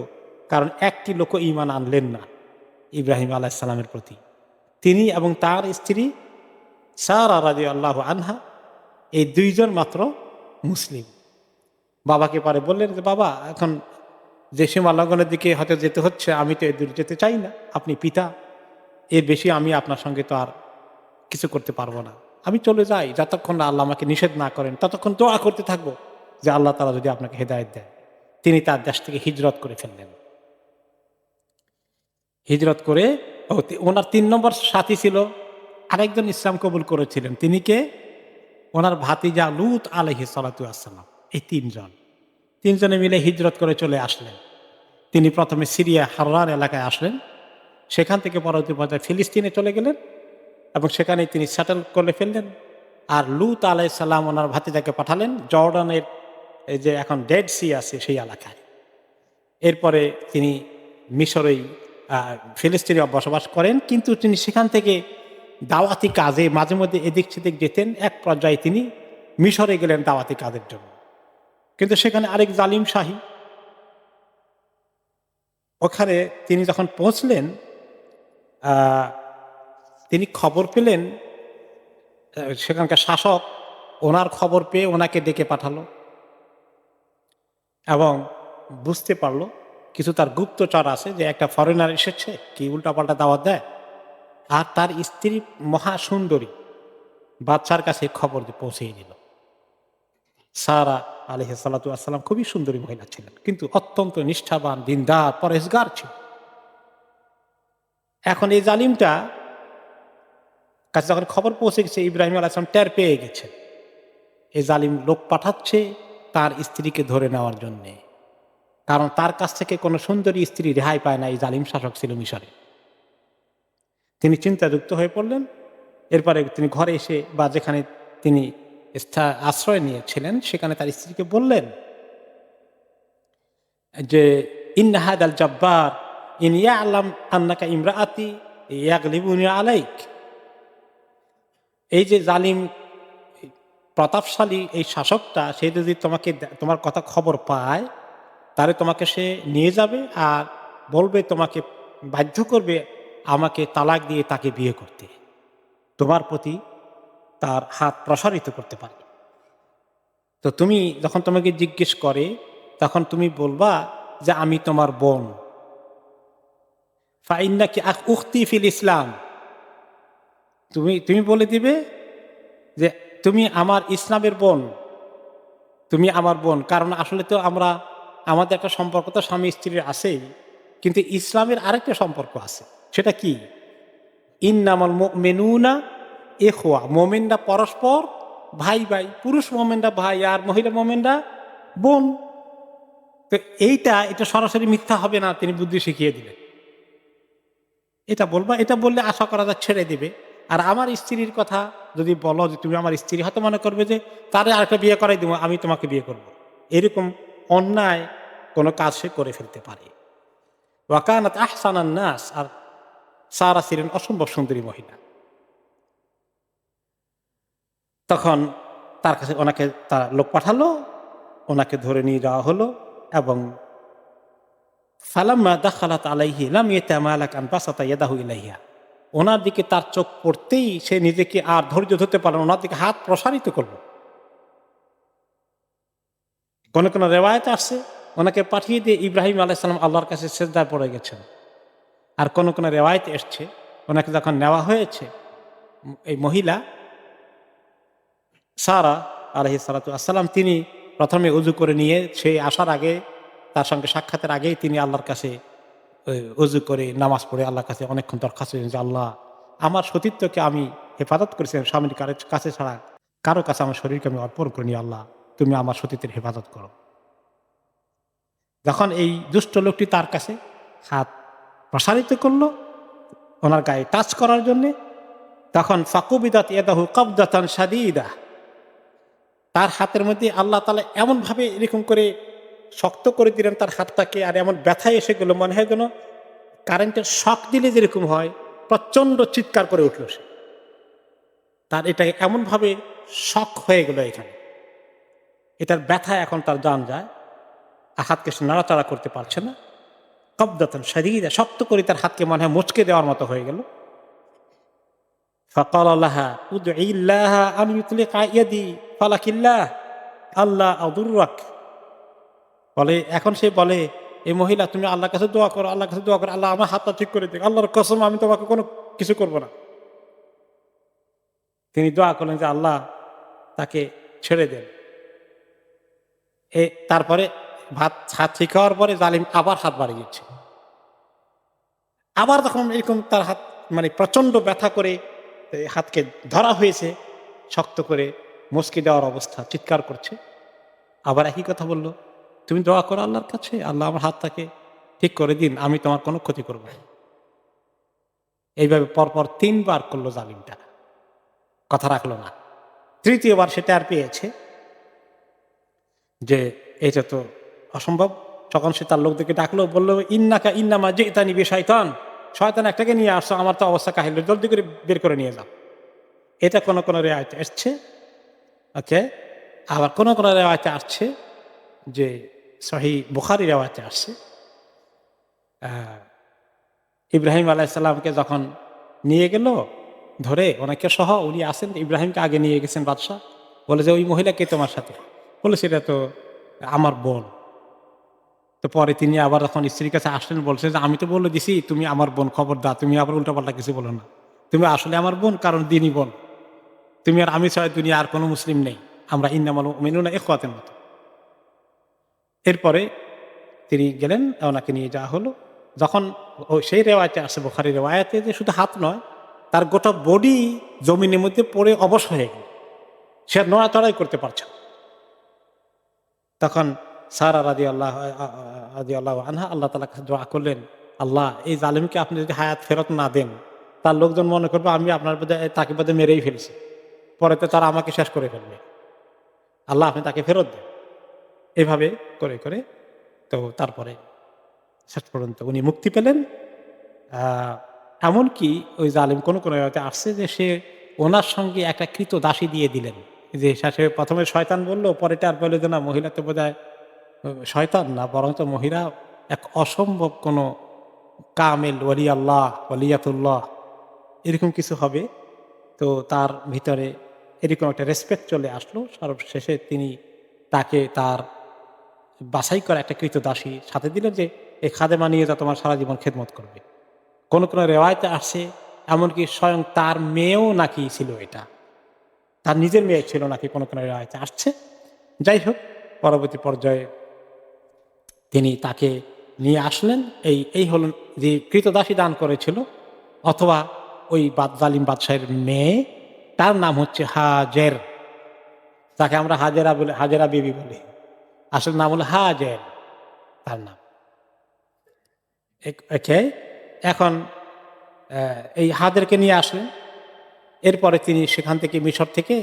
কারণ একটি লোক ঈমান আনলেন না ইব্রাহিম আলাইহিস সালামের প্রতি, তিনি এবং তার স্ত্রী সারা রাদিয়াল্লাহু আনহা, এই দুইজন মাত্র মুসলিম। বাবাকে পরে বললেন যে বাবা, এখন যে সীমা লঙ্ঘনের দিকে হয়তো যেতে হচ্ছে, আমি তো এর দূর যেতে চাই না, আপনি পিতা, এর বেশি আমি আপনার সঙ্গে তো আর কিছু করতে পারবো না, আমি চলে যাই, যতক্ষণ না আল্লাহ আমাকে নিষেধ না করেন ততক্ষণ দোয়া করতে থাকবো যে আল্লাহ তাআলা যদি আপনাকে হেদায়েত দেয়। তিনি তার দেশ থেকে হিজরত করে ফেললেন। হিজরত করে ওনার 3 নম্বর সাথী ছিল আরেকজন, ইসলাম কবুল করেছিলেন, তিনি কে? ওনার ভাতিজা লূত আলাইহিস সালাতু ওয়াস সালাম। এই তিনজনে মিলে হিজরত করে চলে আসলেন। তিনি প্রথমে সিরিয়া হাররান এলাকায় আসলেন, সেখান থেকে পরবর্তী পর্যায়ে ফিলিস্তিনে চলে গেলেন এবং সেখানে তিনি সেটেল করে ফেললেন। আর লূত আলাইহিস সালাম ওনার ভাতিজাকে পাঠালেন জর্ডানের এই যে এখন ডেড সি আছে সেই এলাকায়। এরপরে তিনি মিশরেই ফিলিস্তিনে বসবাস করেন, কিন্তু তিনি সেখান থেকে দাওয়াতি কাজে মাঝে মধ্যে এদিক সেদিক যেতেন। এক পর্যায়ে তিনি মিশরে গেলেন দাওয়াতি কাজের জন্য, কিন্তু সেখানে আরেক জালিম শাহী, ওখানে তিনি যখন পৌঁছলেন, তিনি খবর পেলেন সেখানকার শাসক ওনার খবর পেয়ে ওনাকে ডেকে পাঠালো এবং বুঝতে পারলো কিছু তার গুপ্তচর আছে যে একটা ফরেনার এসেছে, কি উল্টাপাল্টা দাওয়াত দেয়। আর তার স্ত্রী মহাসুন্দরী, বাচ্চার কাছে খবর পৌঁছে দিল। সারা আলাইহিস সালাতু ওয়াস সালাম খুবই সুন্দরী মহিলা ছিলেন, কিন্তু অত্যন্ত নিষ্ঠাবান, দিনদার, পরেশগার ছিল। এখন এই জালিমটা কাছে যখন খবর পৌঁছে গেছে, ইব্রাহিম আলাইহিস সালাম টের পেয়ে গেছে এই জালিম লোক পাঠাচ্ছে তার স্ত্রীকে ধরে নেওয়ার জন্যে। কারণ তার কাছ থেকে কোনো সুন্দরী স্ত্রী রেহাই পায় না, এই জালিম শাসক ছিল মিশরে। তিনি চিন্তাযুক্ত হয়ে পড়লেন। এরপরে তিনি ঘরে এসে বা যেখানে তিনি আশ্রয় নিয়েছিলেন সেখানে তার স্ত্রীকে বললেন যে ইন্না হাদাল জাব্বার ইন ইয়ালাম আন্নাকা ইমরাআতি ইয়াগলিবুনি আলাইক। এই যে জালিম প্রতাপশালী এই শাসকটা, সে যদি তোমার কথা খবর পায়, তাহলে তোমাকে সে নিয়ে যাবে আর বলবে, তোমাকে বাধ্য করবে আমাকে তালাক দিয়ে তাকে বিয়ে করতে, তোমার প্রতি তার হাত প্রসারিত করতে পারে। তো তুমি যখন তোমাকে জিজ্ঞেস করে তখন তুমি বলবা যে আমি তোমার বোন। ফাইন্নাকি উখতি ফিল ইসলাম, তুমি বলে দিবে যে তুমি আমার ইসলামের বোন, তুমি আমার বোন। কারণ আসলে তো আমাদের একটা সম্পর্ক তো স্বামী স্ত্রীর আছেই, কিন্তু ইসলামের আরেকটা সম্পর্ক আছে। সেটা কি? ইন্নামাল মুমিনুনা ইখওয়া, মোমেনরা পরস্পর ভাই ভাই, পুরুষ মোমেনরা ভাই আর মহিলা মোমেনরা বোন। তো এটা সরাসরি মিথ্যা হবে না, তিনি বুদ্ধি শিখিয়ে দিলেন। এটা বলবা, এটা বললে আশা করা যায় ছেড়ে দিবে। আর আমার স্ত্রীর কথা যদি বলো যে তুমি আমার স্ত্রী, হয়তো মনে করবে যে তারে আরেকটা বিয়ে করাই দেবো, আমি তোমাকে বিয়ে করব। এরকম অন্যায় কোনো কাজ সে করে ফেলতে পারে। ওয়াকানাত আহসানান নাস, আর সারা ছিলেন অসম্ভব সুন্দরী মহিলা। তখন তার কাছে তার লোক পাঠালো, ওনাকে ধরে নিয়ে যাওয়া হলো এবং ফালাম্মা দাখালাত আলাইহি লাম ইয়াতামালাক আন বাসাতা ইয়াদাহু ইলাইহা, ওনার দিকে তার চোখ পড়তেই সে নিজেকে আর ধৈর্য ধরতে পারল না, ওনার দিকে হাত প্রসারিত করলো। কোন কোন রেওয়ায়েত আসছে ওনাকে পাঠিয়ে দিয়ে ইব্রাহিম আলাইহিস সালাম আল্লাহর কাছে সিজদায় পড়ে গেছেন। আর কোন কোন রেওয়ায়েত এসছে ওনাকে যখন নেওয়া হয়েছে, এই মহিলা সারা আলাইহিস সালাতু ওয়াস সালাম, তিনি প্রথমে উজু করে নিয়ে, সে আসার আগে, তার সঙ্গে সাক্ষাতের আগেই তিনি আল্লাহর কাছে উজু করে নামাজ পড়ে আল্লাহর কাছে অনেকক্ষণ দরখাস্ত করেছেন যে আল্লাহ, আমার সতীত্বকে আমি হেফাজত করেছিলাম স্বামীর কাছে ছাড়া কারো কাছে আমার শরীরকে আমি অর্পণ করিনি, আল্লাহ তুমি আমার সতীত্বের হেফাজত করো। যখন এই দুষ্ট লোকটি তার কাছে হাত প্রসারিত করলো ওনার গায়ে টাচ করার জন্যে, তখন ফাকুবিদাত ইয়াদাহু কাবদাতান শাদীদা, তার হাতের মধ্যে আল্লাহ তাআলা এমনভাবে এরকম করে শক্ত করে দিলেন তার হাতটাকে, আর এমন ব্যথায় এসে গেল, মনে হয় যেন কারেন্টের শক দিলে যেরকম হয়, প্রচন্ড চিৎকার করে উঠল সে। তার এটা এমনভাবে শক হয়ে গেল এখানে, এটার ব্যথা এখন তার জান যায়, হাতকে সে নাড়াচাড়া করতে পারছে না। কবদাতান শাদীদা, শক্ত করে তার হাতকে মনে হয় মুচকে দেওয়ার মতো হয়ে গেল। ফাকাল লাহা উদঈল্লাহা আন ইউতলিকা ইয়াদি ফালাকিল্লাহ আল্লাহ আদুররাক, বলে, এখন সে বলে, এই মহিলা তুমি আল্লাহর কাছে দোয়া করো, আল্লাহর কাছে দোয়া করো, আল্লাহ আমার হাতটা ঠিক করে দিক, আল্লাহর কসম আমি তোমাকে কোনো কিছু করবো না। তিনি দোয়া করলেন যে আল্লাহ তাকে ছেড়ে দেন। তারপরে হাত ঠিক হওয়ার পরে জালিম আবার হাত বাড়িয়েছে। আবার তখন এরকম তার হাত মানে প্রচন্ড ব্যথা করে হাতকে ধরা হয়েছে, শক্ত করে মুচকি দেওয়ার অবস্থা, চিৎকার করছে। আবার একই কথা বলল, তুমি দোয়া করো আল্লাহর কাছে, আল্লাহ আমার হাতটাকে ঠিক করে দিন, আমি তোমার কোনো ক্ষতি করব না। এইভাবে পরপর 3 বার করলো জালিমটা, কথা রাখলো না। তৃতীয়বার সে টের পেয়েছে যে এটা তো অসম্ভব। তখন সে তার লোকদেরকে ডাকলো, বললো, ইন্নাকা ইন্নামা জিতানি বিশাইতান, শয়তান একটাকে নিয়ে আসছো, আমার তো অবস্থা কাহিল, জলদি করে বের করে নিয়ে যাও। এটা কোন কোন রেওয়ায়েতে আসছে, ওকে। আবার কোন কোন রেওয়ায়েতে আসছে যে সহিহ বুখারী রেওয়ায়েতে আসছে, ইব্রাহিম আলাইহিস সালামকে যখন নিয়ে গেল ধরে, অনেকে সহ উনি আসেন, ইব্রাহিমকে আগে নিয়ে গেছেন বাদশাহ, বলে যে ওই মহিলা কে তোমার সাথে? বলে সেটা তো আমার বোন। তো পরে তিনি আবার যখন স্ত্রীর কাছে আসলেন বলছে যে আমি তো বলে দিছি তুমি আমার বোন, খবরদার তুমি আবার উল্টাপাল্টা কিছু বলো না। তুমি আসলে আমার বোন, কারণ দিনই বোন। তুমি আর আমি ছাড়া দুনিয়া আর কোনো মুসলিম নেই। আমরা ইন্নামাল মুমিনুনা ইখওয়াতুন মতো। এরপরে তিনি গেলেন, ওনাকে নিয়ে যাওয়া হলো। যখন সেই রেওয়ায়তে আসে, বুখারী রেওয়ায়েতে, যে শুধু হাত নয়, তার গোটা বডি জমিনের মধ্যে পড়ে অবশ হয়ে গেল। সে আর নড়াচড়াই করতে পারছে না। তখন সারা রাদিয়াল্লাহু আনহা আল্লাহ তাআলার কাছে দোয়া করলেন, আল্লাহ এই জালিমকে আপনি যদি হায়াত ফেরত না দেন, তার লোকজন মনে করবে আমি আপনার তাকে বোধহয় মেরেই ফেলছি, পরে তো তারা আমাকে শেষ করে ফেলবে। আল্লাহ আপনি তাকে ফেরত দেন। এভাবে করে করে তো তারপরে শেষ পর্যন্ত উনি মুক্তি পেলেন। আহ, এমনকি ওই জালিম কোনো কোনো রাতে আসছে যে সে ওনার সঙ্গে একটা কৃত দাসী দিয়ে দিলেন। যে সে প্রথমে শয়তান বললো, পরে আর বলে যে না, মহিলা তো বোধ হয় শয়তান না, বরঞ্চ মহিলা এক অসম্ভব কোনো কামেল ওয়ালি আল্লাহ, ওয়ালিয়াতুল্লাহ, এরকম কিছু হবে। তো তার ভিতরে এরকম একটা রেসপেক্ট চলে আসলো। সর্বশেষে তিনি তাকে তার বাছাই করা একটা কৃতদাসী সাথে দিলেন, যে এই খাদেমা নিয়ে যা তোমার সারা জীবন খেদমত করবে। কোন কোন রেওয়ায়তে আসছে এমনকি স্বয়ং তার মেয়েও নাকি ছিল, এটা তার নিজের মেয়ে ছিল নাকি, কোন কোন রেওয়ায়তে আসছে। যাই হোক, পরবর্তী পর্যায়ে তিনি তাকে নিয়ে আসলেন। এই এই হলেন যে কৃতদাসী দান করেছিল, অথবা ওই জালিম বাদশাহের মেয়ে, তার নাম হচ্ছে হাজের, তাকে আমরা হাজেরা বলে, হাজেরা বিবি বলি, আসলে নাম হলো হাজের তার নাম। একে এখন এই হাদেরকে নিয়ে আসলেন। এরপরে তিনি সেখান থেকে, মিশর থেকে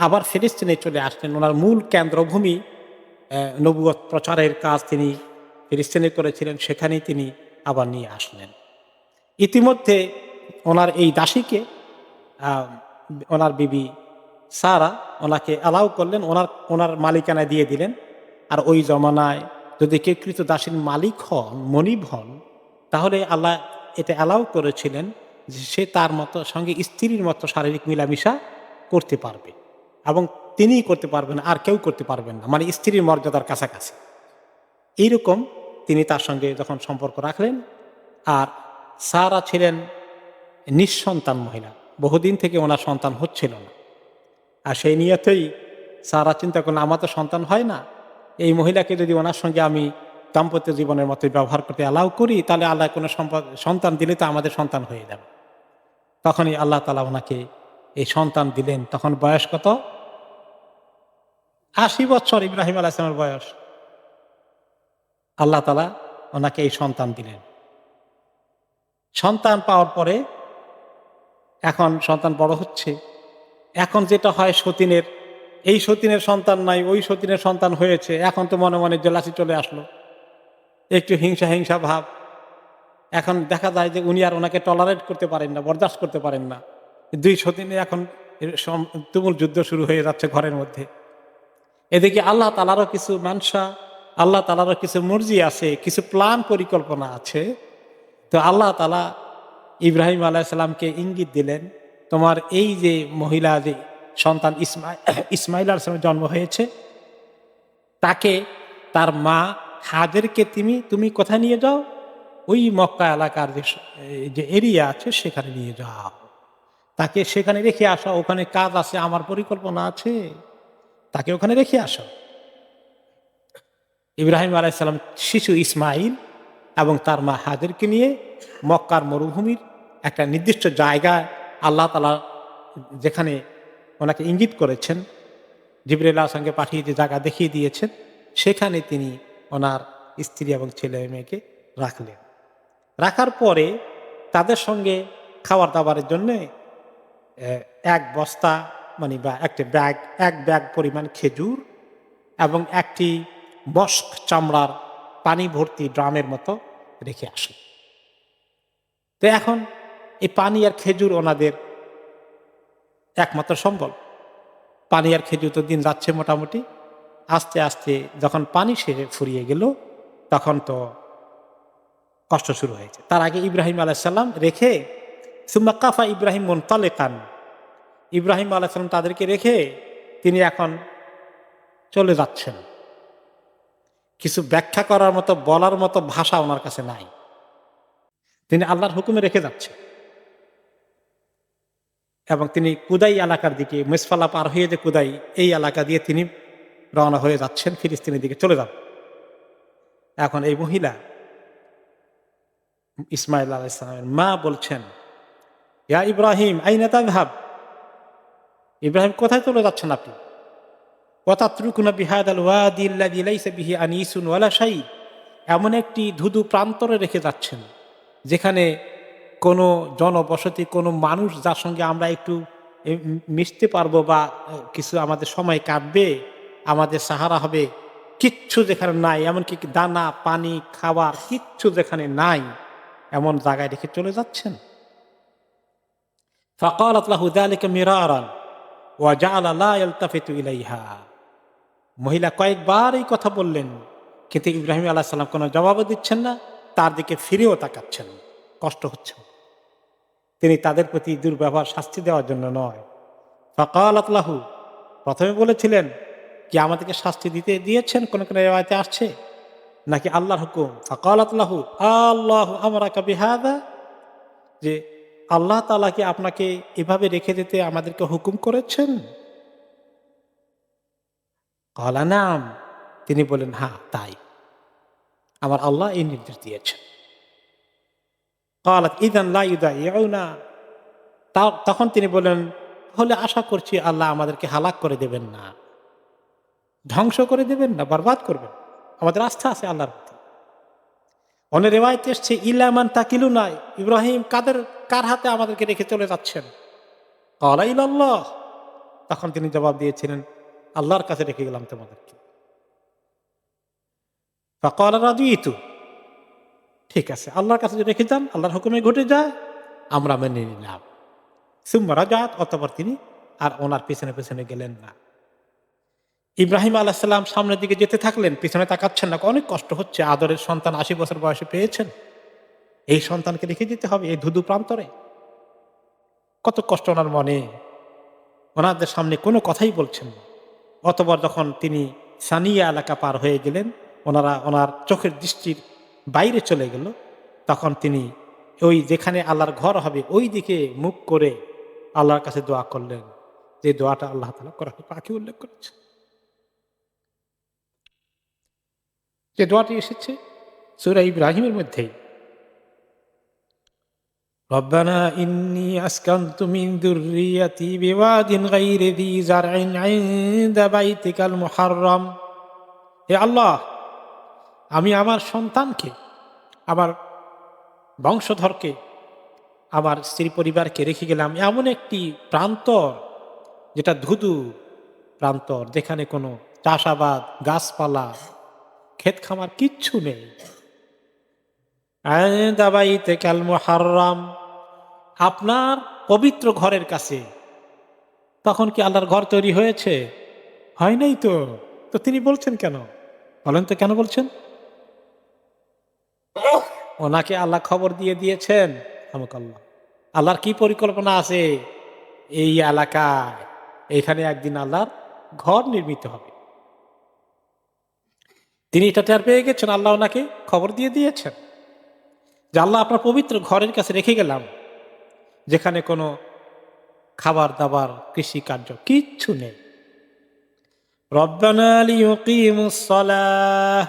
আবার ফিলিস্তিনে চলে আসলেন। ওনার মূল কেন্দ্রভূমি, নবুয়ত প্রচারের কাজ তিনি ফিলিস্তিনে করেছিলেন, সেখানেই তিনি আবার নিয়ে আসলেন। ইতিমধ্যে ওনার এই দাসীকে আহ, ওনার বিবি সারা ওনাকে অ্যালাউ করলেন, ওনার মালিকানায় দিয়ে দিলেন। আর ওই জমানায় যদি কেউ কৃত দাসীর মালিক হন, মনিব হন, তাহলে আল্লাহ এটা অ্যালাউ করেছিলেন যে সে তার মতো সঙ্গে স্ত্রীর মতো শারীরিক মিলামিশা করতে পারবে, এবং তিনিই করতে পারবেন, আর কেউ করতে পারবেন না, মানে স্ত্রীর মর্যাদার কাছাকাছি। এইরকম তিনি তার সঙ্গে যখন সম্পর্ক রাখলেন। আর সারা ছিলেন নিঃসন্তান মহিলা, বহুদিন থেকে ওনার সন্তান হচ্ছিল না। আর সেই নিয়তেই সারা চিন্তা করলেন, আমার তো সন্তান হয় না, এই মহিলাকে যদি ওনার সঙ্গে আমি দাম্পত্য জীবনের মতো ব্যবহার করতে অ্যালাউ করি, তাহলে আল্লাহ কোনো সন্তান দিলে তো আমাদের সন্তান হয়ে যাবে। তখনই আল্লাহ তাআলা ওনাকে এই সন্তান দিলেন। তখন বয়স কত? ৮০ বছর ইব্রাহিম আলাইহিস সালামের বয়স। আল্লাহ তাআলা ওনাকে এই সন্তান দিলেন। সন্তান পাওয়ার পরে এখন সন্তান বড় হচ্ছে। এখন যেটা হয় সতীনের, এই সতীনের সন্তান নাই, ওই সতীনের সন্তান হয়েছে, এখন তো মনে মনে জেলাসি চলে আসলো, একটু হিংসা হিংসা ভাব। এখন দেখা যায় যে উনি আর ওনাকে টলারেট করতে পারেন না, বরদাস্ত করতে পারেন না। দুই সতীনে এখন তুমুল যুদ্ধ শুরু হয়ে যাচ্ছে ঘরের মধ্যে। এদিকে আল্লাহ তাআলারও কিছু মানসা, আল্লাহ তাআলারও কিছু মর্জি আছে, কিছু প্ল্যান পরিকল্পনা আছে। তো আল্লাহ তাআলা ইব্রাহিম আলাইহিস সালামকে ইঙ্গিত দিলেন, তোমার এই যে মহিলা, যে সন্তান ইসমাইল আলাইহিস সালামের জন্ম হয়েছে, তাকে, তার মা হাজেরকে তুমি কোথায় নিয়ে যাও? ওই মক্কা এলাকার যে এরিয়া আছে সেখানে নিয়ে যাও, তাকে সেখানে রেখে আসো, ওখানে কাজ আছে, আমার পরিকল্পনা আছে, তাকে ওখানে রেখে আসো। ইব্রাহিম আলাইহিস সালাম শিশু ইসমাইল এবং তার মা হাজেরকে নিয়ে মক্কার মরুভূমির একটা নির্দিষ্ট জায়গায়, আল্লাহ তাআলা যেখানে ওনাকে ইঙ্গিত করেছেন, জিবরাইল আলাইহিস সালামকে পাঠিয়ে যে জায়গা দেখিয়ে দিয়েছেন, সেখানে তিনি ওনার স্ত্রী এবং ছেলে মেয়েকে রাখলেন। রাখার পরে তাদের সঙ্গে খাবার দাবারের জন্য এক বস্তা, মানে বা একটা ব্যাগ, এক ব্যাগ পরিমাণ খেজুর এবং একটি মস্ক চামড়ার পানি ভর্তি ড্রামের মতো রেখে আসে। তো এখন এই পানি আর খেজুর ওনাদের একমাত্র সম্বল। পানি আর খেজুর তো দিন যাচ্ছে মোটামুটি। আস্তে আস্তে যখন পানি সেরে ফুরিয়ে গেল, তখন তো কষ্ট শুরু হয়েছে। তার আগে ইব্রাহিম আলাইহিস সালাম রেখে, সুম্মা কাফা ইব্রাহিম মুনতালিকান, ইব্রাহিম আলাইহিস সালাম তাদেরকে রেখে তিনি এখন চলে যাচ্ছেন। কিছু ব্যাখ্যা করার মতো, বলার মতো ভাষা ওনার কাছে নাই। তিনি আল্লাহর হুকুমে রেখে যাচ্ছেন এবং তিনি কুদাই এলাকার দিকে, মেসফালা পার হয়ে যে কুদাই, এই এলাকা দিয়ে তিনি রওনা হয়ে যাচ্ছেন, ফিলিস্তিনের দিকে চলে যান। এখন এই মহিলা ইসমাইল আলাইহিস সালামের মা বলছেন, ইয়া ইব্রাহিম আইনা তাযহাব, ইব্রাহিম কোথায় চলে যাচ্ছেন আপনি? ওয়াতাতরুকুনা বিহাদাল ওয়াদি আল্লাযী লাইসা বিহি আনিসুন ওয়ালা শাই, এমন একটি ধুধু প্রান্তরে রেখে যাচ্ছেন যেখানে কোনো জনবসতি, কোনো মানুষ যার সঙ্গে আমরা একটু মিশতে পারবো বা কিছু আমাদের সময় কাটবে, আমাদের সাহারা হবে, কিচ্ছু যেখানে নাই, এমনকি দানা পানি খাবার কিচ্ছু যেখানে নাই, এমন জায়গায় রেখে চলে যাচ্ছেন। ফাকালাত লাহু যালিকা মিরারান ওয়া জাআলা লা ইয়ালতাফিতু ইলাইহা, মহিলা কয়েকবার এই কথা বললেন, কিন্তু ইব্রাহিম আলাইহিস সালাম কোনো জবাবও দিচ্ছেন না, তার দিকে ফিরেও তাকাচ্ছেন। কষ্ট হচ্ছে, তিনি তাদের প্রতি দুর্ব্যবহার শাস্তি দেওয়ার জন্য নয়। ফাকালাত লাহু, প্রথমে বলেছিলেন কি আমাদেরকে শাস্তি দিয়েছেন, কোন কোন রিওয়ায়াতে আসছে, নাকি আল্লাহর হুকুম? ফাকালাত লাহু আল্লাহু আমারাকা বিহাদা, যে আল্লাহ তাআলা কি আপনাকে এভাবে রেখে যেতে আমাদেরকে হুকুম করেছেন? ক্বালা নাম, তিনি বলেন হ্যাঁ তাই, আমার আল্লাহ এই নির্দেশ দিয়েছেন। ক্বালাত ইযান লা ইউদাইউনা, তখন তিনি বলেন, তাহলে আশা করছি আল্লাহ আমাদেরকে হালাক করে দেবেন না, ধ্বংস করে দেবেন না, বরবাদ করবেন। আমাদের আস্থা আছে আল্লাহর প্রতি। অনেক রিওয়ায়াতে এসেছে ইলামান তাকিলুনা, ইব্রাহিম কার হাতে আমাদেরকে রেখে চলে যাচ্ছেন? ক্বালা ইলাল্লাহ, তখন তিনি জবাব দিয়েছিলেন, আল্লাহর কাছে রেখে গেলাম তোমাদেরকে। ফাকালা রাদিতু, ঠিক আছে, আল্লাহর কাছে রেখে যান, আল্লাহর হুকুমে ঘটে যায়, আমরা মেনে নিলাম। সুম্মা রাজাত, অতঃপর তিনি আর ওনার পেছনে পেছনে গেলেন না। ইব্রাহিম আলাইহিস সালাম সামনের দিকে যেতে থাকলেন, পিছনে তাকাচ্ছেন না। অনেক কষ্ট হচ্ছে, আদরের সন্তান 80 বছর বয়সে পেয়েছেন, এই সন্তানকে রেখে যেতে হবে এই ধুধু প্রান্তরে। কত কষ্ট ওনার মনে, ওনাদের সামনে কোনো কথাই বলছেন না। অতঃপর যখন তিনি সানিয়া এলাকা পার হয়ে গেলেন, ওনার চোখের দৃষ্টির বাইরে চলে গেল, তখন তিনি ওই যেখানে আল্লাহর ঘর হবে ওই দিকে মুখ করে আল্লাহর কাছে দোয়া করলেন, যে দোয়াটা আল্লাহ তাআলা কোরআনে পাকে উল্লেখ করেছে, যে দোয়াটি এসেছে সূরা ইব্রাহিমের মধ্যেই, রব্বানা ইন্নী আসকানতু মিন যুররিয়াতি বিওয়াদিন গায়রি যী যারইন ইনদা বাইতিকাল মুহাররম, হে আল্লাহ, আমি আমার সন্তানকে, আমার বংশধরকে, আমার স্ত্রী পরিবারকে রেখে গেলাম এমন একটি প্রান্তর, যেটা ধুধু প্রান্তর, যেখানে কোনো চাষাবাদ, গাছপালা, ক্ষেত খামার কিচ্ছু নেই। ইনদা বাইতিকাল মুহাররম, আপনার পবিত্র ঘরের কাছে। তখন কি আল্লাহর ঘর তৈরি হয়েছে? হয় নাই তো। তো তিনি বলছেন কেন? বলেন তো কেন বলছেন? ওনাকে আল্লাহ খবর দিয়ে দিয়েছেন হামুকাল্লাহ, আল্লাহর কি পরিকল্পনা আছে এই এলাকায়, এখানে একদিন আল্লাহর ঘর নির্মিত হবে। তিনি এটা টের পেয়ে গেছেন, আল্লাহ ওনাকে খবর দিয়ে দিয়েছেন যে আল্লাহ আপনার পবিত্র ঘরের কাছে রেখে গেলাম, যেখানে কোনো খাবার দাবার, কৃষি কার্য কিচ্ছু নেই। রব্বানা লিয়ুকিমুস সালাহ,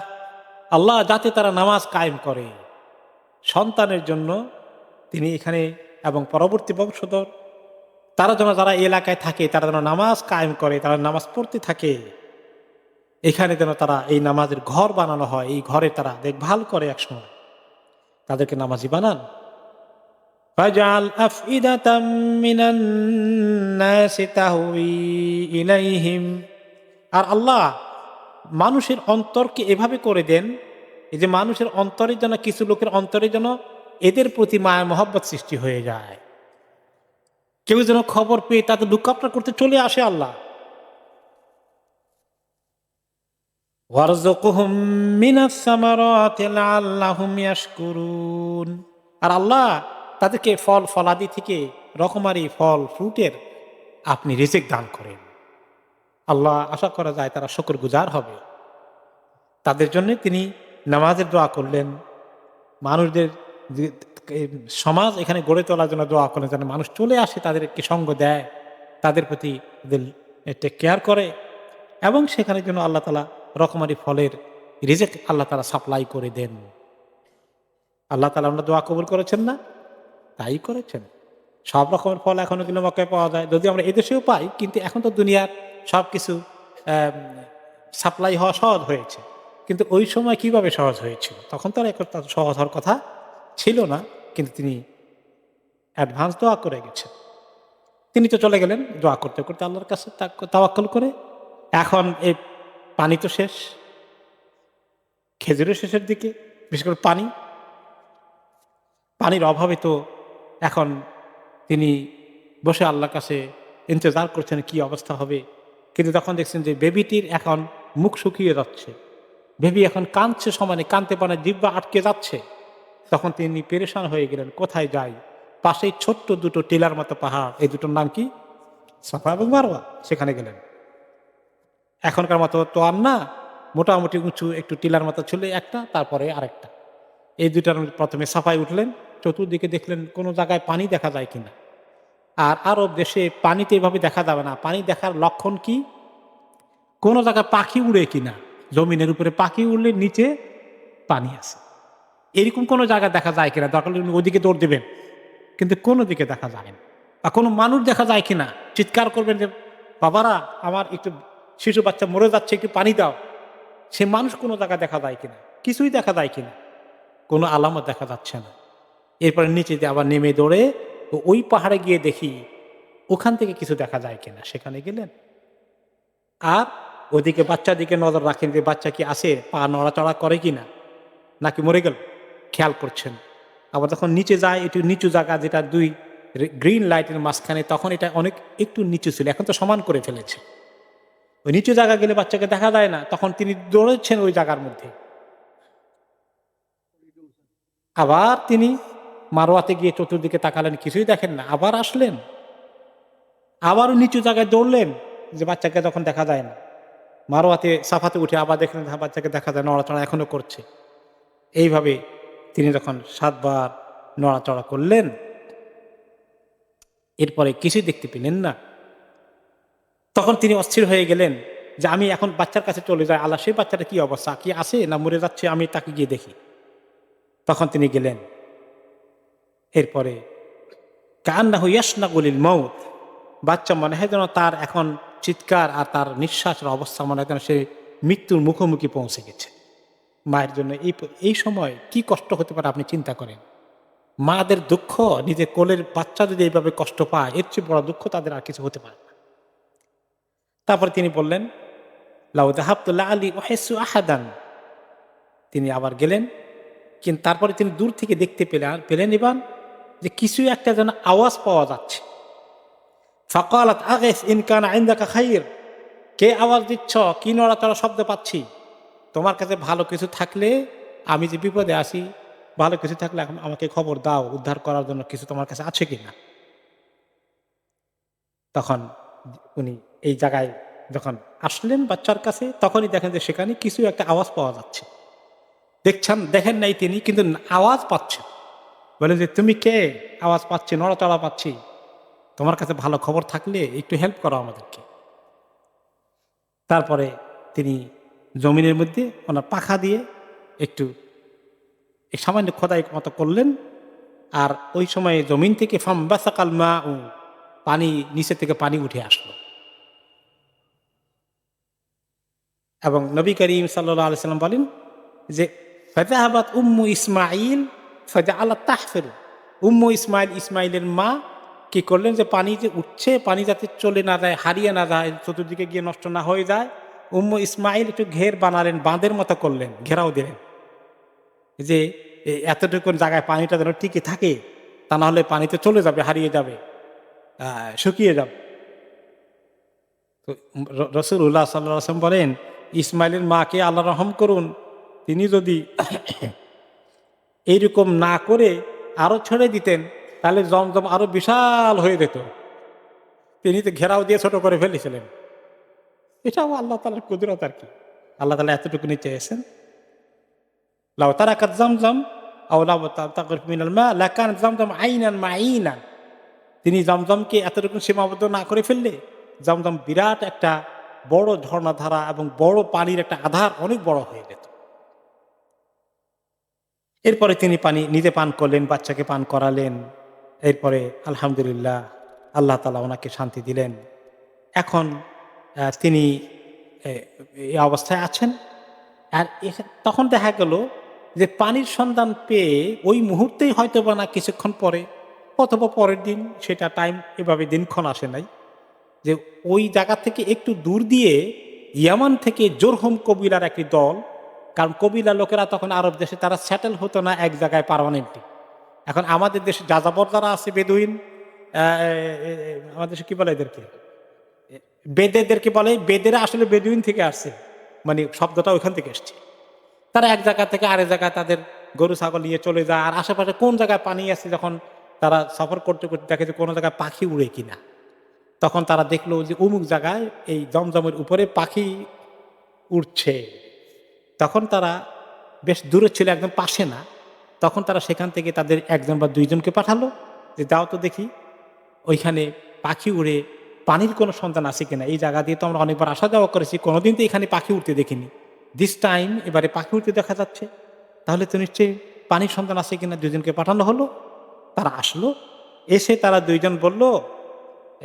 আল্লাহ যাতে তারা নামাজ কায়েম করে, সন্তানের জন্য তিনি এখানে এবং পরবর্তী বংশধর, তারা যেন, যারা এলাকায় থাকে তারা যেন নামাজ কায়েম করে, তারা নামাজ পড়তে থাকে, এখানে যেন তারা এই নামাজের ঘর বানানো হয়, এই ঘরে তারা দেখভাল করে, একসময় তাদেরকে নামাজি বানান। ফাজআল আফইদাতাম মিনান নাসি তাহওয়ি ইলাইহিম, আর আল্লাহ মানুষের অন্তরকে এভাবে করে দেন, এই যে মানুষের অন্তরে যেন, কিছু লোকের অন্তরে যেন এদের প্রতি মায়া মহব্বত সৃষ্টি হয়ে যায়, কেউ যেন খবর পেয়ে তাদের লুকআপটা করতে চলে আসে আল্লাহ। ওয়ারযুকহুম মিনাস সামারাতি লাআল্লাহুম ইয়াশকুরুন, আর আল্লাহ তাদেরকে ফল ফলাদি থেকে, রকমারি ফল ফ্রুটের আপনি রিজিক দান করেন। আল্লাহ আশা করা যায় তারা শুকরগুজার হবে। তাদের জন্য তিনি নামাজের দোয়া করলেন, মানুষদের যে এ সমাজ এখানে গড়ে তোলার জন্য দোয়া করলেন, যেন মানুষ চলে আসে, তাদেরকে সঙ্গ দেয়, তাদের প্রতি টেক কেয়ার করে, এবং সেখানের জন্য আল্লাহ তাআলা রকমারি ফলের রিজিক আল্লাহ তাআলা সাপ্লাই করে দেন। আল্লাহ তাআলা আমরা দোয়া কবুল করেছেন না? তাই করেছেন। সব রকমের ফল এখনো কিন্তু মক্কায় পাওয়া যায়। যদিও আমরা এদেশেও পাই, কিন্তু এখন তো দুনিয়ার সবকিছু অ্যাম সাপ্লাই হওয়া সহজ হয়েছে। কিন্তু ওই সময় কিভাবে সহজ হয়েছিল? তখন তো আর এত সহজ হওয়ার কথা ছিল না। কিন্তু তিনি অ্যাডভান্স দোয়া করে গেছেন। তিনি তো চলে গেলেন দোয়া করতে, করতে আল্লাহর কাছে তাওয়াক্কুল করে। এখন এই পানি তো শেষ, খেজুরের শেষের দিকে, বিশেষ করে পানির অভাবে তো এখন তিনি বসে আল্লাহর কাছে ইন্তজার করছেন কি অবস্থা হবে। কিন্তু তখন দেখছেন যে বেবিটির এখন মুখ শুকিয়ে যাচ্ছে, বেবি এখন কাঁদছে, সমানে কাঁদতে পারে, জিহ্বা আটকে যাচ্ছে। তখন তিনি পেরেশান হয়ে গেলেন, কোথায় যাই? পাশেই ছোট্ট দুটো টিলার মতো পাহাড়, এই দুটোর নাম কি? সাফা এবং মারওয়া। সেখানে গেলেন। এখনকার মতো তো আর না, মোটামুটি উঁচু একটু টিলার মতো ছিল একটা, তারপরে আরেকটা। এই দুটার প্রথমে সাফায় উঠলেন, চতুর্দিকে দেখলেন কোনো জায়গায় পানি দেখা যায় কিনা। আর আরব দেশে পানিতে এভাবে দেখা যাবে না। পানি দেখার লক্ষণ কি? কোনো জায়গায় পাখি উড়ে কিনা, জমিনের উপরে পাখি উড়লে নিচে পানি আছে, এরকম কোনো জায়গা দেখা যায় কিনা। দরকার হলে ওদিকে দৌড় দেবেন, কিন্তু কোনো দিকে দেখা যায় না। আর কোনো মানুষ দেখা যায় কিনা, চিৎকার করবেন যে বাবারা আমার একটু শিশু বাচ্চা মরে যাচ্ছে, একটু পানি দাও। সে মানুষ কোনো জায়গা দেখা যায় কিনা, কিছুই দেখা যায় কিনা, কোনো আলামত দেখা যাচ্ছে না। এরপরে নিচে দিয়ে আবার নেমে দৌড়ে ওই পাহাড়ে গিয়ে দেখি ওখান থেকে কিছু দেখা যায় কিনা। সেখানে গেলেন, আর ওদিকে বাচ্চার দিকে নজর রাখেন যে বাচ্চা কি আছে, পা নড়াচড়া করে কিনা, নাকি মরে গেল, খেয়াল করছেন। আবার যখন নিচে যায়, একটু নিচু জায়গা, যেটা দুই গ্রিন লাইটের মাঝখানে, তখন এটা অনেক একটু নিচু ছিল, এখন তো সমান করে ফেলেছে। ওই নিচু জায়গা গেলে বাচ্চাকে দেখা যায় না, তখন তিনি দৌড়েছেন ওই জায়গার মধ্যে। আবার তিনি মারোয়াতে গিয়ে চতুর্দিকে তাকালেন, কিছুই দেখেন না। আবার আসলেন, আবারও নিচু জায়গায় দৌড়লেন, যে বাচ্চাকে যখন দেখা যায় না। মারোয়াতে সাফাতে উঠে আবার দেখলেন বাচ্চাকে দেখা যায়, নড়াচড়া এখনো করছে। এইভাবে তিনি যখন 7 বার নড়াচড়া করলেন, এরপরে কিছুই দেখতে পেলেন না। তখন তিনি অস্থির হয়ে গেলেন যে আমি এখন বাচ্চার কাছে চলে যাই, আল্লাহ সেই বাচ্চাটা কি অবস্থা, কি আছে না মরে যাচ্ছে, আমি তাকে গিয়ে দেখি। তখন তিনি গেলেন। এরপরে কান্নাহু ইয়াশনাগুলিল মউত, বাচ্চা মনে হয় যেন তার এখন চিৎকার আর তার নিঃশ্বাসের অবস্থা মনে হয় যেন সে মৃত্যুর মুখোমুখি পৌঁছে গেছে। মায়ের জন্য এই সময় কি কষ্ট হতে পারে আপনি চিন্তা করেন। মাদের দুঃখ, নিজের কোলের বাচ্চা যদি এইভাবে কষ্ট পায়, এর চেয়ে বড় দুঃখ তাদের আর কিছু হতে পারে না। তারপরে তিনি বললেন লাউ যাহাবতু লাআলি উহিসসু আহাদান। তিনি আবার গেলেন, কিন্তু তারপরে তিনি দূর থেকে দেখতে পেলেন এবার যে কিছু একটা যেন আওয়াজ পাওয়া যাচ্ছে। ফাকালাত আগিস ইন কানা ইনদাকা খাইর, কে আওয়াজ দিচ্ছ, কি নড়াচড়া শব্দ পাচ্ছি? তোমার কাছে ভালো কিছু থাকলে, আমি যে বিপদে আছি, ভালো কিছু থাকলে এখন আমাকে খবর দাও, উদ্ধার করার জন্য কিছু তোমার কাছে আছে কিনা। তখন উনি এই জায়গায় যখন আসলেন বাচ্চার কাছে, তখনই দেখেন যে সেখানে কিছু একটা আওয়াজ পাওয়া যাচ্ছে। দেখেন নাই তিনি, কিন্তু আওয়াজ পাচ্ছেন। বলে যে তুমি কে? আওয়াজ পাচ্ছি, নড়াচড়া পাচ্ছি, তোমার কাছে ভালো খবর থাকলে একটু হেল্প করো আমাদেরকে। তারপরে তিনি জমিনের মধ্যে ওনার পাখা দিয়ে একটু সামান্য খোদাই মতো করলেন, আর ওই সময়ে জমিন থেকে ফাম্বাসাকাল মা, ও পানি, নিচে থেকে পানি উঠে আসলো। এবং নবী করিম সাল্লাল্লাহু আলাইহি সাল্লাম বলেন যে ফাযাহাবাত উম্মু ইসমাঈল ফাজআলাত তাহফিরু, উম্মু ইসমাইলের মা কি করলেন, যে পানি যে উঠছে, পানি যাতে চলে না যায়, হারিয়ে না যায়, চতুর্দিকে গিয়ে নষ্ট না হয়ে যায়, উম্মু ইসমাইল একটু ঘের বানালেন, বাঁধের মতো করলেন, ঘেরাও দিলেন, যে এতটুকু জায়গায় পানিটা যেন টিকে থাকে, তা না হলে পানিতে চলে যাবে, হারিয়ে যাবে, শুকিয়ে যাবে। তো রাসূলুল্লাহ সাল্লাল্লাহু আলাইহি ওয়াসাল্লাম বলেন, ইসমাইলের মাকে আল্লাহ রহম করুন, তিনি যদি এইরকম না করে আরো ছেড়ে দিতেন, তাহলে জমজম আরো বিশাল হয়ে যেত। তিনি তো ঘেরাও দিয়ে ছোট করে ফেলেছিলেন। এটাও আল্লাহ তাআলার কুদরত আর কি। আল্লাহ তাআলা এতটুকুনি চেয়েছেন, লাউ তারাকাত জামজাম আও লাউ তাগরিফ মিনাল মা লাকান জামজাম আইনান মাঈনান। তিনি জমজমকে এতটুকু সীমাবদ্ধ না করে ফেললে জমজম বিরাট একটা বড় ঝর্ণাধারা এবং বড় পানির একটা আধার অনেক বড় হয়ে যেত। এরপরে তিনি পানি নিজে পান করলেন, বাচ্চাকে পান করালেন। এরপরে আলহামদুলিল্লাহ আল্লাহ তাআলা ওনাকে শান্তি দিলেন। এখন তিনি এই অবস্থায় আছেন। আর তখন দেখা গেল যে পানির সন্ধান পেয়ে ওই মুহূর্তেই হয়তো বা না কিছুক্ষণ পরে অথবা পরের দিন, সেটা টাইম এভাবে দিনক্ষণ আসে নাই, যে ওই জায়গা থেকে একটু দূর দিয়ে ইয়ামান থেকে জোরহম কবিলার একটি দল, কারণ কবিলা লোকেরা তখন আরব দেশে তারা সেটেল হতো না এক জায়গায় পার্মানেন্টলি। এখন আমাদের দেশে যাযাবর যারা আছে বেদুইন, আমাদের দেশে কি বলে এদেরকে, বেদেদেরকে বলে, বেদেরা আসলে বেদুইন থেকে আসছে, মানে শব্দটা ওইখান থেকে এসছে। তারা এক জায়গা থেকে আরেক জায়গায় তাদের গরু ছাগল নিয়ে চলে যায়, আর আশেপাশে কোন জায়গায় পানি আছে যখন তারা সফর করতে করতে দেখে যে কোনো জায়গায় পাখি উড়ে কিনা, তখন তারা দেখলো যে অমুক জায়গায় এই জমজমের উপরে পাখি উড়ছে। তখন তারা বেশ দূরে ছিল, একদম পাশে না। তখন তারা সেখান থেকে তাদের একজন বা দুইজনকে পাঠালো যে যাও তো দেখি ওইখানে পাখি উড়ে পানির কোনো সন্তান আছে কিনা। এই জায়গা দিয়ে তো আমরা অনেকবার আসা যাওয়া করেছি, কোনোদিন তো এখানে পাখি উঠতে দেখিনি, দিস টাইম এবারে পাখি উঠতে দেখা যাচ্ছে, তাহলে তো নিশ্চয়ই পানির সন্তান আছে কিনা। দুইজনকে পাঠানো হলো, তারা আসলো। এসে তারা দুইজন বলল,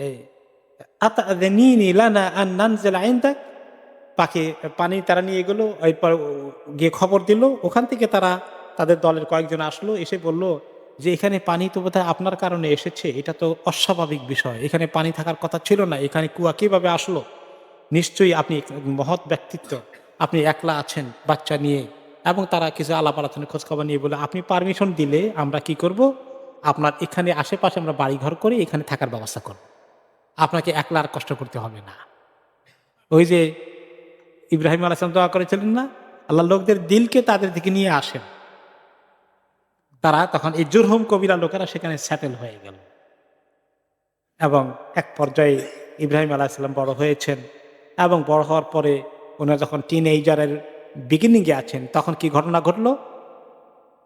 এই আতাযানিনি লানা আন নানজিলা ইনদাক, পাখি পানি তারা নিয়ে গেলো। এরপর গিয়ে খবর দিল, ওখান থেকে তারা তাদের দলের কয়েকজন আসলো, এসে বলল যে এখানে পানি তো বোধহয় আপনার কারণে এসেছে, এটা তো অস্বাভাবিক বিষয়, এখানে পানি থাকার কথা ছিল না, এখানে কুয়া কিভাবে আসলো? নিশ্চয়ই আপনি এক মহৎ ব্যক্তিত্ব, আপনি একলা আছেন বাচ্চা নিয়ে। এবং তারা কিছু আলাপ আলোচনা খোঁজখবর নিয়ে বলে, আপনি পারমিশন দিলে আমরা কি করব, আপনার এখানে আশেপাশে আমরা বাড়িঘর করে এখানে থাকার ব্যবস্থা করব, আপনাকে একলা আর কষ্ট করতে হবে না। ওই যে ইব্রাহিম আলাইহিস সালাম দোয়া করেছিলেন না, আল্লাহ লোকদের দিলকে তাদের দিকে নিয়ে আসেন। তারা তখন এই জুরহুম কবিরা লোকেরা সেখানে সেটেল হয়ে গেল। এবং এক পর্যায়ে ইব্রাহিম আলাইহিস সালাম বড় হয়েছেন, এবং বড় হওয়ার পরে ওনারা যখন টিনএজারের বিগিনিংয়ে আছেন, তখন কি ঘটনা ঘটলো?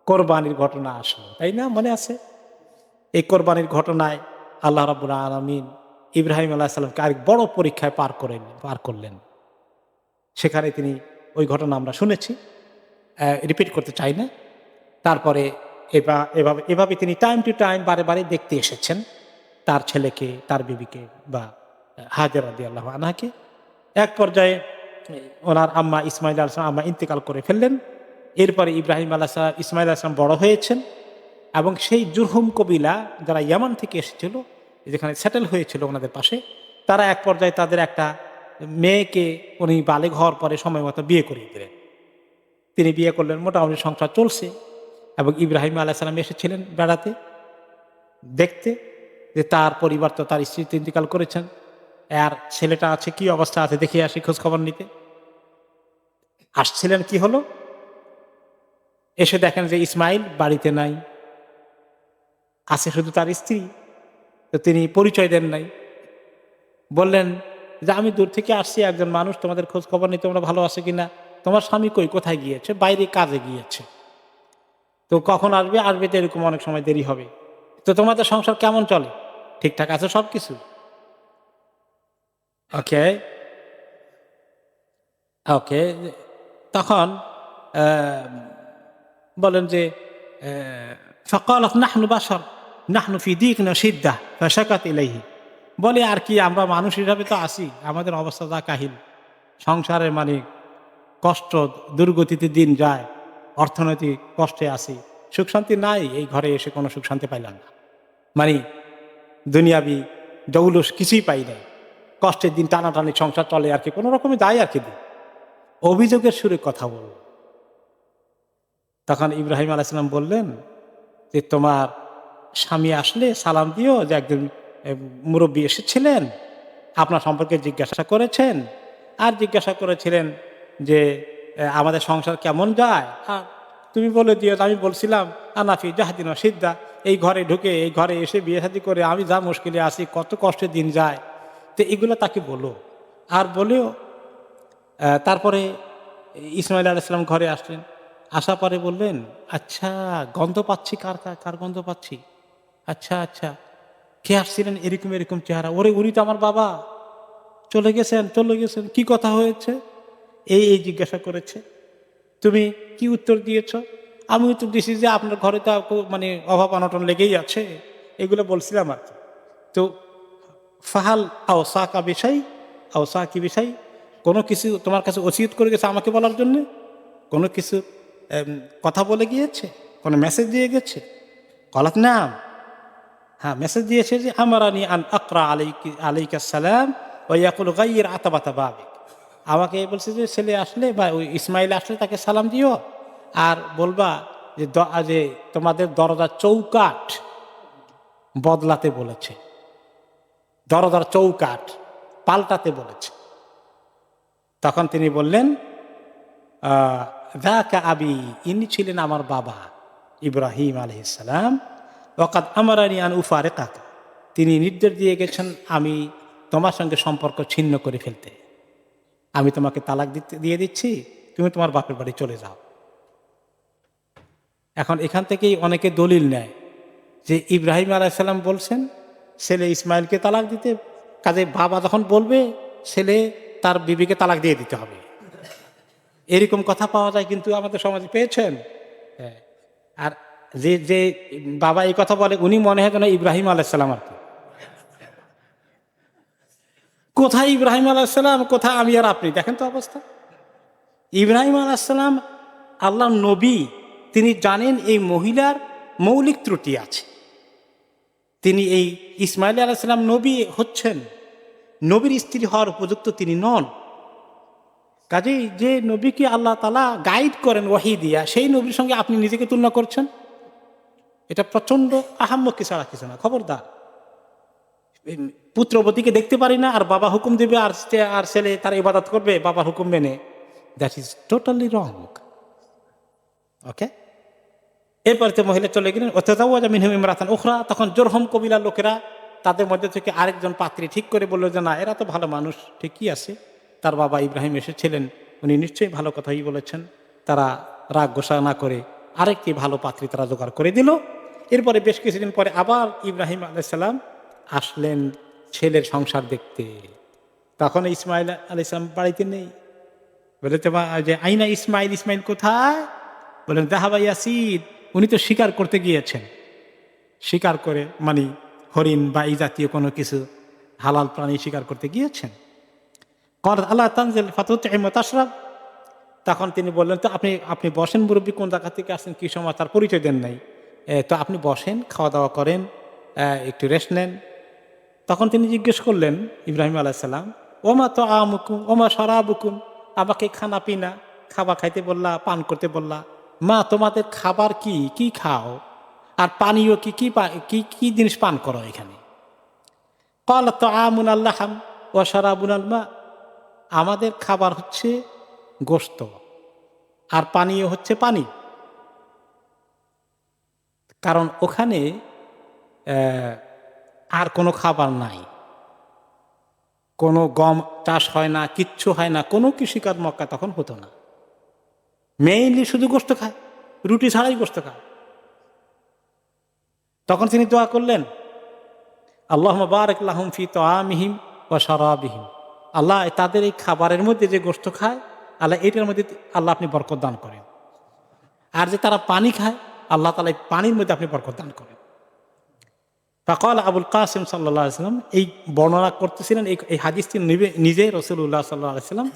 কোরবানির ঘটনা আসলো, তাই না? মনে আছে? এই কোরবানির ঘটনায় আল্লাহ রাব্বুল আলামিন ইব্রাহিম আলাইহিস সালামকে আরেক বড় পরীক্ষায় পার করলেন। সেখানে তিনি ওই ঘটনা আমরা শুনেছি, রিপিট করতে চাই না। তারপরে এভাবে তিনি টাইম টু টাইম বারে বারে দেখতে এসেছেন তার ছেলেকে, তার বিবিকে, বা হাজেরা রাদিয়াল্লাহু আনহাকে। এক পর্যায়ে ওনার আম্মা ইসমাইল আলাইহিস সালাম আম্মা ইন্তেকাল করে ফেললেন। এরপরে ইব্রাহিম আলাইহিস সালাম, ইসমাইল আলাইহিস সালাম বড় হয়েছেন, এবং সেই জুরহুম কবিলা যারা ইয়ামান থেকে এসেছিল, যেখানে সেটেল হয়েছিল ওনাদের পাশে, তারা এক পর্যায়ে তাদের একটা মেয়েকে উনি বালেগ হওয়ার পরে সময় মতো বিয়ে করিয়ে দিলেন। তিনি বিয়ে করলেন, মোটামুটি সংসার চলছে। এবং ইব্রাহিম আলাইহিস সালাম এসেছিলেন বেড়াতে, দেখতে যে তার পরিবার তো, তার স্ত্রী তো ইন্তেকাল করেছেন, আর ছেলেটা আছে কি অবস্থা আছে দেখে আসি, খোঁজ খবর নিতে আসছিলেন। কি হলো? এসে দেখেন যে ইসমাইল বাড়িতে নাই, আছে শুধু তার স্ত্রী। তো তিনি পরিচয় দেন নাই, বললেন যে আমি দূর থেকে আসছি, একজন মানুষ তোমাদের খোঁজ খবর নিতে, তোমরা ভালো আছে কিনা, তোমার স্বামী কই, কোথায় গিয়েছে? বাইরে কাজে গিয়েছে। তো কখন আসবে? আসবে তো এরকম অনেক সময় দেরি হবে। তো তোমাদের সংসার কেমন চলে? ঠিকঠাক আছে সব কিছু? ওকে ওকে। তখন বলেন যে ফাকালাত নাহনু বাশার নাহনু ফি দীকিনা শিদ্দাহ ফাশাকাত ইলাইহি। বলে আর কি, আমরা মানুষ হিসাবে তো আছি, আমাদের অবস্থা যা কাহিল, সংসারের মানে কষ্ট, দুর্গতিতে দিন যায়, অর্থনৈতিক কষ্টে আছি, সুখ শান্তি নাই। এই ঘরে এসে কোনো সুখ শান্তি পাইলাম না, মানে দুনিয়াবি জৌলুস কিছুই পাই নাই, কষ্টের দিন, টানাটানি সংসার চলে আর কি, কোনো রকমে যায় আর কি দিন। অভিযোগের সুরে কথা বলল। তখন ইব্রাহিম আলাইহিস সালাম বললেন যে তোমার স্বামী আসলে সালাম দিও যে একজন মুরব্বী এসেছিলেন, আপনার সম্পর্কে জিজ্ঞাসা করেছেন, আর জিজ্ঞাসা করেছিলেন যে আমাদের সংসার কেমন যায়। তুমি বলে দিও আমি বলছিলাম আনাফি জাহাদিন সিদ্ধা, এই ঘরে ঢুকে, এই ঘরে এসে বিয়ে শাদী করে আমি যা মুশকিলে আছি, কত কষ্টের দিন যায়। তো এগুলো তাকে বলো, আর বলেও তারপরে ইসমাইল আলাইহিস সালাম ঘরে আসলেন, আসার পরে বললেন, আচ্ছা গন্ধ পাচ্ছি, কার কার কার গন্ধ পাচ্ছি, আচ্ছা আচ্ছা কে আসছিলেন এরকম এরকম চেহারা, ওরে উনি তো আমার বাবা, চলে গেছেন চলে গেছেন, কি কথা হয়েছে, এই জিজ্ঞাসা করেছে। তুমি কি উত্তর দিয়েছ? আমি উত্তর দিয়েছি যে আপনার ঘরে তো মানে অভাব অনটন লেগেই আছে, এগুলো বলছিলাম আর কি। তো ফাহাল আওসাকা বিষয়, আওসা কি বিষয়, কোনো কিছু তোমার কাছে ওসিয়ত করে গেছে আমাকে বলার জন্যে, কোনো কিছু কথা বলে গিয়েছে, কোনো মেসেজ দিয়ে গেছে? কলাত নাম, হ্যাঁ মেসেজ দিয়েছে যে আমারানি আন আকরা আলাইকা সালাম ওয়া ইয়াকুল গায়্যির আতাবাতা বাবিক, আমাকে বলছে যে ছেলে আসলে বা ওই ইসমাইল আসলে তাকে সালাম দিও, আর বলবা যে যে তোমাদের দরজার চৌকাঠ বদলাতে বলেছে, দরজার চৌকাঠ পাল্টাতে বলেছে। তখন তিনি বললেন, যাকা আবি, ইনি ছিলেন আমার বাবা ইব্রাহিম আলাইহিস সালাম, ওয়াকাদ আমারানি আন উফারিকাকা, তিনি নির্দেশ দিয়ে গেছেন আমি তোমার সঙ্গে সম্পর্ক ছিন্ন করে ফেলতে, আমি তোমাকে তালাক দিয়ে দিচ্ছি, তুমি তোমার বাপের বাড়ি চলে যাও। এখন এখান থেকেই অনেকে দলিল নেয় যে ইব্রাহিম আলাইহিস সালাম বলছেন ছেলে ইসমাইলকে তালাক দিতে, কাজে বাবা যখন বলবে ছেলে তার বিবিকে তালাক দিয়ে দিতে হবে, এরকম কথা পাওয়া যায় কিন্তু আমাদের সমাজে, পেয়েছেন? হ্যাঁ। আর যে যে বাবা এই কথা বলে উনি মনে হয় যেন ইব্রাহিম আলাইহিস সালাম আর কি। কোথায় ইব্রাহিম আলাইহিস সালাম, কোথায় আমি আর আপনি, দেখেন তো অবস্থা। ইব্রাহিম আলাইহিস সালাম আল্লাহ নবী, তিনি জানেন এই মহিলার মৌলিক ত্রুটি আছে, তিনি এই ইসমাইল আলাইহিস সালাম নবী হচ্ছেন, নবীর স্ত্রী হওয়ার উপযুক্ত তিনি নন। কাজেই যে নবীকে আল্লাহ তাআলা গাইড করেন ওয়াহি দিয়া, সেই নবীর সঙ্গে আপনি নিজেকে তুলনা করছেন, এটা প্রচন্ড আহাম্মকি ছাড়া কিছু না। খবরদার, পুত্রবতীকে দেখতে পারি না আর বাবা হুকুম দেবে আর ছেলে তার ইবাদত করবে বাবার হুকুম মেনে, দ্যাট ইজ টোটালি রং। ওকে, এরপর তো মহিলা চলে গেলেন, ওয়াতাজাওয়াজা মিনহুম ইমরাতান উখরা, তখন জোরহম কবিলার লোকেরা তাদের মধ্যে থেকে আরেকজন পাত্রী ঠিক করে বললো যে না, এরা তো ভালো মানুষ, ঠিকই আছে, তার বাবা ইব্রাহিম এসেছিলেন, উনি নিশ্চয়ই ভালো কথাই বলেছেন। তারা রাগ গোসা না করে আরেকটি ভালো পাত্রী তারা জোগাড় করে দিল। এরপরে বেশ কিছুদিন পরে আবার ইব্রাহিম আলাইহিস সালাম আসলেন ছেলের সংসার দেখতে। তখন ইসমাইল আলাইহিস সালাম বাড়িতে নেই। বলে তো যে আইনা ইসমাইল, ইসমাইল কোথায়? বলেন যাহাবা ইয়াসিদ, উনি তো শিকার করতে গিয়েছেন, শিকার করে মানে হরিণ বা এই জাতীয় কোনো কিছু হালাল প্রাণী শিকার করতে গিয়েছেন। কর আল্লাহ তানজিল ফাতুতইম ওয়া তাশরাব, তখন তিনি বললেন তো আপনি বসেন, মুরব্বী কোন জায়গা থেকে আসেন, কি সময়, তার পরিচয় দেন নাই, তো আপনি বসেন, খাওয়া দাওয়া করেন, একটু রেস্ট নেন। তখন তিনি জিজ্ঞেস করলেন ইব্রাহিম আলাইহিস সালাম, ওমা তো আমুকুম ওমা শরাবুকুম, আমাকে খানা পিনা খাবার খাইতে বললা, পান করতে বললা, মা তোমাদের খাবার কি কি খাও আর পানীয় কি কি কি কি জিনিস পান করো এখানে? ক্বালা তাআমুনা আল-লাহম ওয়া শারাবুনা আল-মা, আমাদের খাবার হচ্ছে গোশত আর পানীয় হচ্ছে পানি। কারণ ওখানে আর কোনো খাবার নাই, কোনো গম চাষ হয় না, কিচ্ছু হয় না, কোনো কৃষিকাজ মক্কা তখন হতো না, মেইনলি শুধু গোশত খায়, রুটি ছাড়াই গোশত খায়। তখন তিনি দোয়া করলেন, আল্লাহুম্মা বারিক লাহুম ফি তাআমিহিম ওয়া শারাবিহিম, আল্লাহ তাদের এই খাবারের মধ্যে যে গোশত খায়, আল্লাহ এটার মধ্যে আল্লাহ আপনি বরকত দান করেন, আর যে তারা পানি খায় আল্লাহ তাআলা এই পানির মধ্যে আপনি বরকত দান করেন। ফাকাল আবুল কাসিম সাল্লাল্লাহু আলাইহি ওয়াসাল্লাম, এই বর্ণনা করতেছিলেন এই হাদিসটি নিজে রাসূলুল্লাহ সাল্লাল্লাহু আলাইহি ওয়াসাল্লাম।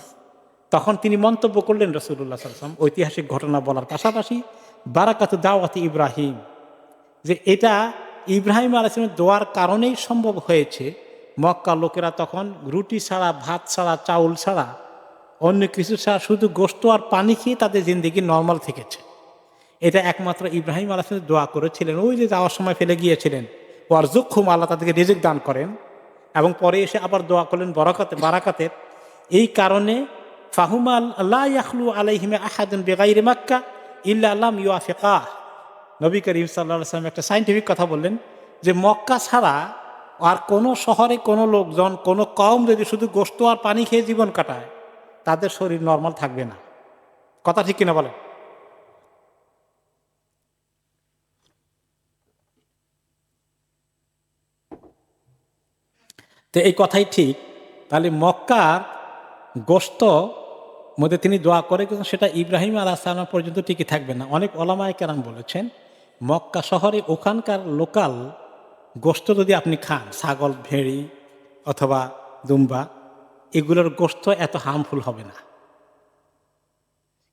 তখন তিনি মন্তব্য করলেন রাসূলুল্লাহ সাল্লাল্লাহু আলাইহি ওয়াসাল্লাম ঐতিহাসিক ঘটনা বলার পাশাপাশি বারাকাতু দাওয়াতি ইব্রাহিম, যে এটা ইব্রাহিম আলাইহিস সালামের দোয়ার কারণেই সম্ভব হয়েছে। মক্কার লোকেরা তখন রুটি ছাড়া, ভাত ছাড়া, চাউল ছাড়া, অন্য কিছু ছাড়া শুধু গোশত আর পানি খেয়ে তাদের জিন্দেগি নর্মাল থেকেছে। এটা একমাত্র ইব্রাহিম আলাইহিস সালাম দোয়া করেছিলেন, ওই যে যাওয়ার সময় ফেলে গিয়েছিলেন, ওয়ারযুকহুম, আল্লাহ তাদেরকে রিজিক দান করেন, এবং পরে এসে আবার দোয়া করলেন বারাকাতের। এই কারণে ফাহুমা লা ইয়াখলু আলাইহিম আহাদুন বিগাইরি মাক্কা ইল্লা লাম ইউআফিকাহ, নবী করিম সাল্লাল্লাহু আলাইহি ওয়াসাল্লাম একটা সায়েন্টিফিক কথা বললেন যে মক্কা ছাড়া আর কোনো শহরে কোনো লোকজন, কোনো কওম যদি শুধু গোশত আর পানি খেয়ে জীবন কাটায়, তাদের শরীর নর্মাল থাকবে না। কথা ঠিক কিনা বলেন? তো এই কথাই ঠিক। তাহলে মক্কার গোশত মধ্যে তিনি দোয়া করে কিন্তু সেটা ইব্রাহিম আলাইহিসসালাম পর্যন্ত টিকে থাকবে না। অনেক ওলামায়ে কেরাম বলেছেন মক্কা শহরে ওখানকার লোকাল গোশত যদি আপনি খান, ছাগল, ভেড়ি অথবা দুম্বা, এগুলোর গোশত এত হার্মফুল হবে না।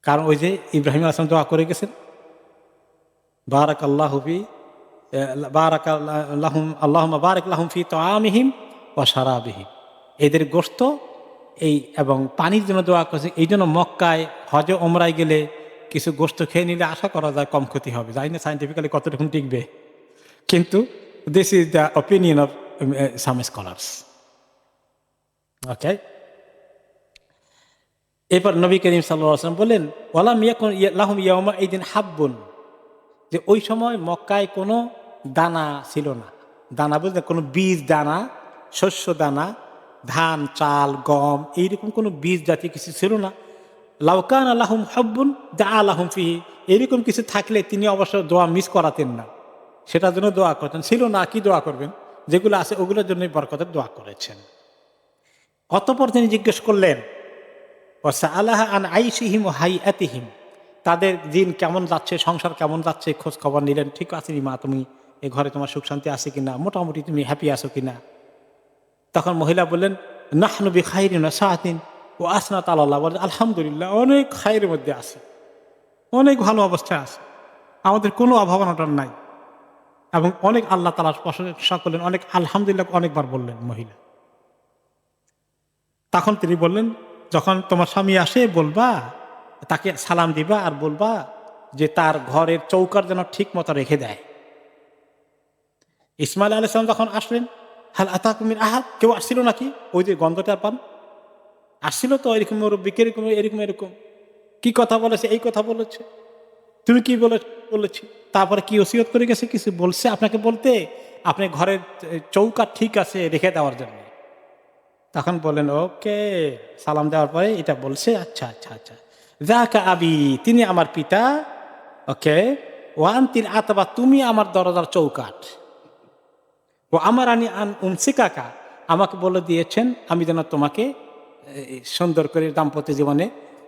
কারণ ওই যে ইব্রাহিম আলাইহিস সালাম দোয়া করে গেছেন, বারাকাল্লাহু ফি বারাকাল্লাহুম আল্লাহুম্মা বারিক লাহুম ফি তাআমিহিম ওয়া শারাবিহিম। এদের গোশত এই এবং পানির জন্য দোয়া করেছে। এই জন্য মক্কায় হজে ওমরায় গেলে কিছু গোশত খেয়ে নিলে আশা করা যায় কম ক্ষতি হবে। জানি না সায়েন্টিফিক্যালি কতটুকু টিকবে, কিন্তু this is the opinion of some scholars. Okay, এরপর নবী করিম সাল্লাল্লাহু আলাইহি ওয়াসাল্লাম বলেন ওয়ালাম ইয়াকুন লাহুম ইয়াওমা ইদিন হাব্বুন, যে ওই সময় মক্কায় কোনো দানা ছিল না। দানা বলতে কোনো বীজ দানা, শস্য দানা, ধান, চাল, গম এইরকম কোনো বীজ জাতীয় কিছু ছিল না। লাউকান আল্লাহুম হাব্বুন দা আলাহুম ফিহি, এরকম কিছু থাকলে তিনি অবশ্য দোয়া মিস করাতেন না, সেটার জন্য দোয়া করতেন। ছিল না, কি দোয়া করবেন? যেগুলো আছে ওগুলোর জন্য বরকতের দোয়া করেছেন। অতঃপর তিনি জিজ্ঞেস করলেন ওয়াসআলাহা আন আইশিহিম ওয়া হাইয়াতিহিম, তাদের দিন কেমন যাচ্ছে, সংসার কেমন যাচ্ছে, খোঁজ খবর নিলেন। ঠিক আছে মা, তুমি এ ঘরে তোমার সুখ শান্তি আছে কিনা, মোটামুটি তুমি হ্যাপি আছো কিনা? তখন মহিলা বললেন নাহনু বিখাইরিন ওয়া সাআতিন ওয়া আসনাত আলাল্লাহ, বলে আলহামদুলিল্লাহ, অনেক খায়ের মধ্যে আছে, অনেক ভালো অবস্থায় আছে, আমাদের কোনো অভাব অনটন নাই। এবং অনেক আল্লাহ তাআলার প্রশংসা করলেন, অনেক আলহামদুলিল্লাহ অনেকবার বললেন মহিলা। তখন তিনি বললেন যখন তোমার স্বামী আসে বলবা, তাকে সালাম দিবা আর বলবা যে তার ঘরের চৌকার যেন ঠিক মতো রেখে দেয়। ইসমাইল আলাইহিস সালাম যখন আসলেন, হাল আতাকুম মিন আহাদ, কেউ আসছিল নাকি? ওই যে গন্ধটা পান, আসছিল তো এরকম মুরব্বি, এরকম এরকম এরকম, কি কথা বলেছে, এই কথা বলেছে, তুমি কি বলেছি, তারপরে কি ওসিয়ত করে গেছে, কিছু বলছে আপনাকে বলতে, আপনি ঘরের চৌকা ঠিক আছে রেখে দেওয়ার জন্য। তখন বললেন ওকে, সালাম দেওয়ার পরে এটা বলছে, আচ্ছা আচ্ছা আচ্ছা, যাকা আবি, তিনি আমার পিতা, ওকে, ওয়ান্তিল আতবা, তুমি আমার দরজার চৌকাঠ, ও আমার আনি আন উমসিকাকা, আমাকে বলে দিয়েছেন আমি যেন তোমাকে সুন্দর করে দাম্পত্য জীবনে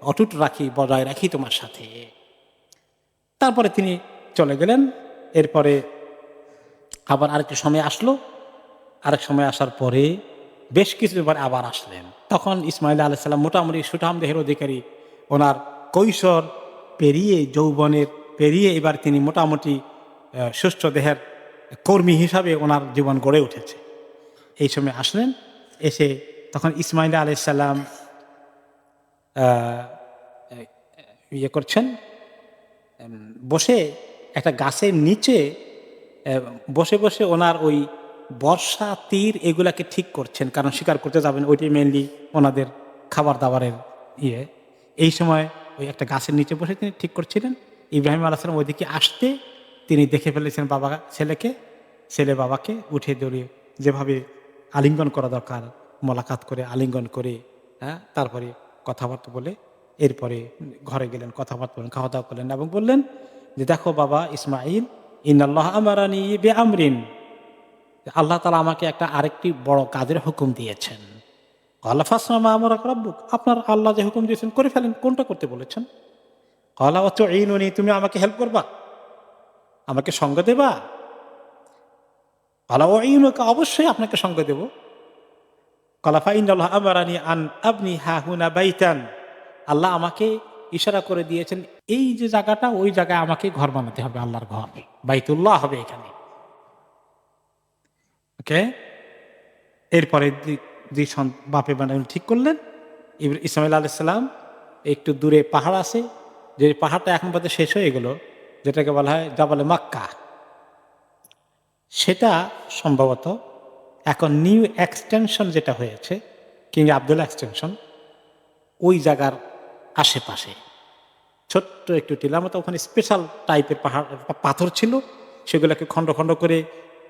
অটুট রাখি, বজায় রাখি তোমার সাথে। তারপরে তিনি চলে গেলেন। এরপরে আবার আরেকটু সময় আসলো, আরেক সময় আসার পরে বেশ কিছুবার আবার আসলেন। তখন ইসমাইল আলাইহিস সালাম মোটামুটি সুঠাম দেহের অধিকারী, ওনার কৈশোর পেরিয়ে, যৌবনের পেরিয়ে এবার তিনি মোটামুটি সুস্থ দেহের কর্মী হিসাবে ওনার জীবন গড়ে উঠেছে। এই সময় আসলেন, এসে তখন ইসমাইল আলাইহিস সালাম ইয়ে করছেন, বসে একটা গাছের নিচে বসে বসে ওনার ওই বর্ষা, তীর এগুলাকে ঠিক করছেন, কারণ শিকার করতে যাবেন, ওইটাই মেনলি ওনাদের খাবার দাবারের ইয়ে। এই সময় ওই একটা গাছের নিচে বসে তিনি ঠিক করছিলেন। ইব্রাহিম আলাইহিস সালাম ওইদিকে আসতে তিনি দেখে ফেলেছেন বাবা ছেলেকে, ছেলে বাবাকে উঠে দৌড়িয়ে যেভাবে আলিঙ্গন করা দরকার, মোলাকাত করে আলিঙ্গন করে, হ্যাঁ, তারপরে কথাবার্তা বলে এরপরে ঘরে গেলেন, কথাবার্তা বলেন, খাওয়া দাওয়া করলেন এবং বললেন যে দেখো বাবা ইসমাইল, ইন্নাল্লাহ আমারানি বিআমরিন, আল্লাহ তাআলা আমাকে একটা আরেকটি বড় কাজের হুকুম দিয়েছেন। ক্বালা ফাসমা আমারাকা রাব্বুক, আপনার আল্লাহ যে হুকুম দিয়েছেন করে ফেলেন, কোনটা করতে বলেছেন? ক্বালা ওয়াতুঈনুনি, তুমি আমাকে হেল্প করবা, আমাকে সঙ্গ দেবা? ক্বালা উঈনুকা, অবশ্যই আপনাকে সঙ্গ দেব। ক্বালা ফাইন্নাল্লাহ আমারানি আন আবনি হাহুনা বাইতান, আল্লাহ আমাকে ইশারা করে দিয়েছেন এই যে জায়গাটা, ওই জায়গায় আমাকে ঘর বানাতে হবে, আল্লাহর ঘর, বাইতুল্লাহ হবে এখানে। ওকে, এরপরে দুই বাপে বানানো ঠিক করলেন। ইসমাইল আলাইহিস সালাম একটু দূরে পাহাড় আছে, যে পাহাড়টা এখন পর্যন্ত শেষ হয়ে গেল, যেটাকে বলা হয় জাবালে মাক্কা, সেটা সম্ভবত এখন নিউ এক্সটেনশন যেটা হয়েছে, কিং আবদুল্লাহ এক্সটেনশন, ওই জায়গার আশেপাশে ছোট্ট একটু টিলা মতো, ওখানে স্পেশাল টাইপের পাহাড় পাথর ছিল, সেগুলোকে খণ্ড খণ্ড করে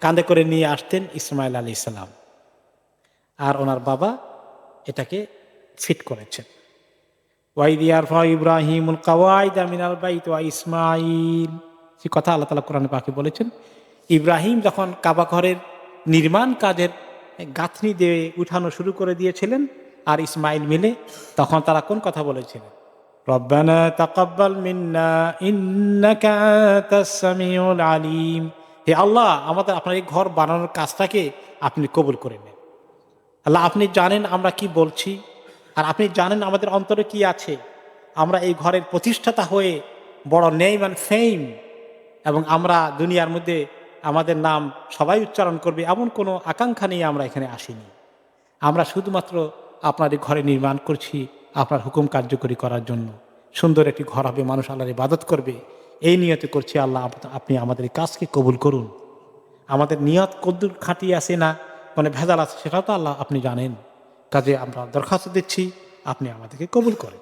কাঁধে করে নিয়ে আসতেন ইসমাইল আলাইহিস সালাম, আর ওনার বাবা এটাকে ফিট করেছেন। ওয়াইদ ইয়ারফাউ ইব্রাহিমুল কাওয়াইদা মিনাল বাইত ওয়া ইসমাঈল, সে কথা আল্লাহ তাআলা কোরআনে পাকে বলেছেন। ইব্রাহিম যখন কাবা ঘরের নির্মাণ কাজের গাঁথনি দিয়ে উঠানো শুরু করে দিয়েছিলেন আর ইসমাইল মিলে, তখন তারা কোন কথা বলেছিলেন? রব্বানা তাকাব্বাল মিন্না ইন্নাকা আনতাস সামিউল আলিম, হে আল্লাহ আমাদের আপনার এই ঘর বানানোর কাজটাকে আপনি কবুল করে নেন। আল্লাহ আপনি জানেন আমরা কি বলছি, আর আপনি জানেন আমাদের অন্তরে কি আছে। আমরা এই ঘরের প্রতিষ্ঠাতা হয়ে বড় নেম অ্যান্ড ফেম, এবং আমরা দুনিয়ার মধ্যে আমাদের নাম সবাই উচ্চারণ করবে এমন কোনো আকাঙ্ক্ষা নিয়ে আমরা এখানে আসিনি। আমরা শুধুমাত্র আপনার এই ঘরে নির্মাণ করছি আপনার হুকুম কার্যকরী করার জন্য। সুন্দর একটি ঘর হবে, মানুষ আল্লাহর ইবাদত করবে, এই নিয়তে করছি। আল্লাহ আপনি আমাদের এই কাজকে কবুল করুন। আমাদের নিয়ত কদ্দুর খাঁটি আছে না মানে ভেজাল আছে সেটাও তো আল্লাহ আপনি জানেন। কাজে আমরা দরখাস্ত দিচ্ছি, আপনি আমাদেরকে কবুল করেন।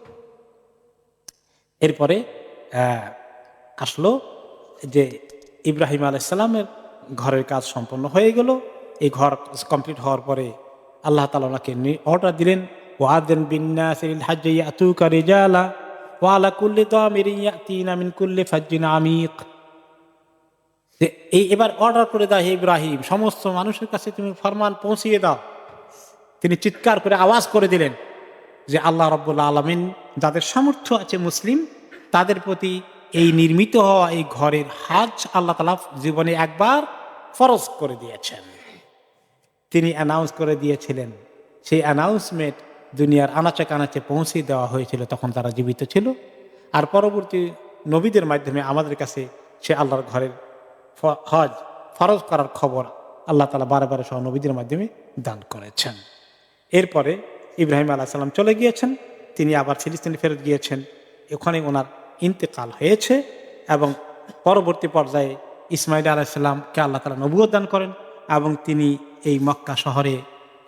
এরপরে আসলো যে ইব্রাহিম আলাইসাল্লামের ঘরের কাজ সম্পন্ন হয়ে গেল। এই ঘর কমপ্লিট হওয়ার পরে আল্লাহ তাআলা ওনাকে অর্ডার দিলেন, ওয়াদিন বিন্নাসিল হাজ্জি ইয়াতুকা রিজালা ওয়া আলা কুল্লি দামিরিন ইয়াতিনা মিন কুল্লি ফাজ্জিন আমিক। এই এবার অর্ডার করে দাও হে ইব্রাহিম, সমস্ত মানুষের কাছে তুমি ফরমান পৌঁছিয়ে দাও। তিনি চিৎকার করে আওয়াজ করে দিলেন যে আল্লাহ রাব্বুল আলামিন যাদের সামর্থ্য আছে মুসলিম, তাদের প্রতি এই নির্মিত হওয়া এই ঘরের হজ আল্লাহ তাআলা জীবনে একবার ফরজ করে দিয়েছেন। তিনি অ্যানাউন্স করে দিয়েছিলেন। সেই অ্যানাউন্সমেন্ট দুনিয়ার আনাচে কানাচে পৌঁছে দেওয়া হয়েছিল তখন তারা জীবিত ছিল। আর পরবর্তী নবীদের মাধ্যমে আমাদের কাছে সে আল্লাহর ঘরের হজ ফরজ করার খবর আল্লাহ তাআলা বারে বারে সহ নবীদের মাধ্যমে দান করেছেন। এরপরে ইব্রাহিম আলাইহিস সালাম চলে গিয়েছেন, তিনি আবার ফিলিস্তিনে ফেরত গিয়েছেন। ওখানে ওনার ইন্তেকাল হয়েছে এবং পরবর্তী পর্যায়ে ইসমাইল আলাইহিস সালামকে আল্লাহ তাআলা নবুয়ত দান করেন এবং তিনি এই মক্কা শহরে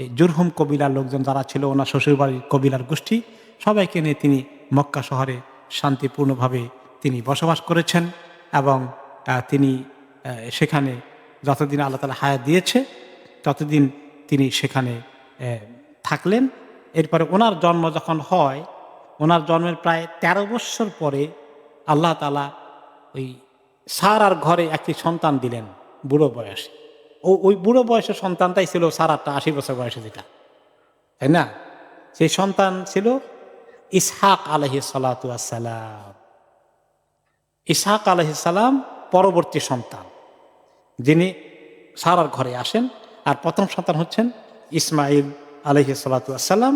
এই জুরহুম কবিলার লোকজন যারা ছিল, ওনার শ্বশুরবাড়ির কবিলার গোষ্ঠী, সবাইকে নিয়ে তিনি মক্কা শহরে শান্তিপূর্ণভাবে তিনি বসবাস করেছেন এবং তিনি সেখানে যতদিন আল্লাহ তাআলা হায়াত দিয়েছে ততদিন তিনি সেখানে থাকলেন। এরপরে ওনার জন্ম যখন হয়, ওনার জন্মের প্রায় 13 বৎসর পরে আল্লাহ তাআলা ওই সারার ঘরে একটি সন্তান দিলেন বুড়ো বয়সে। ওই বুড়ো বয়সের সন্তানটাই ছিল সারাটা 80 বছর বয়সে, যেটা তাই না, সেই সন্তান ছিল ইসহাক আলাইহিস সালাতু ওয়াস সালাম। ইসহাক আলাইহিস সালাম পরবর্তী সন্তান যিনি সারার ঘরে আসেন। আর প্রথম সন্তান হচ্ছেন ইসমাইল আলাইহিস সালাতু ওয়াস সালাম।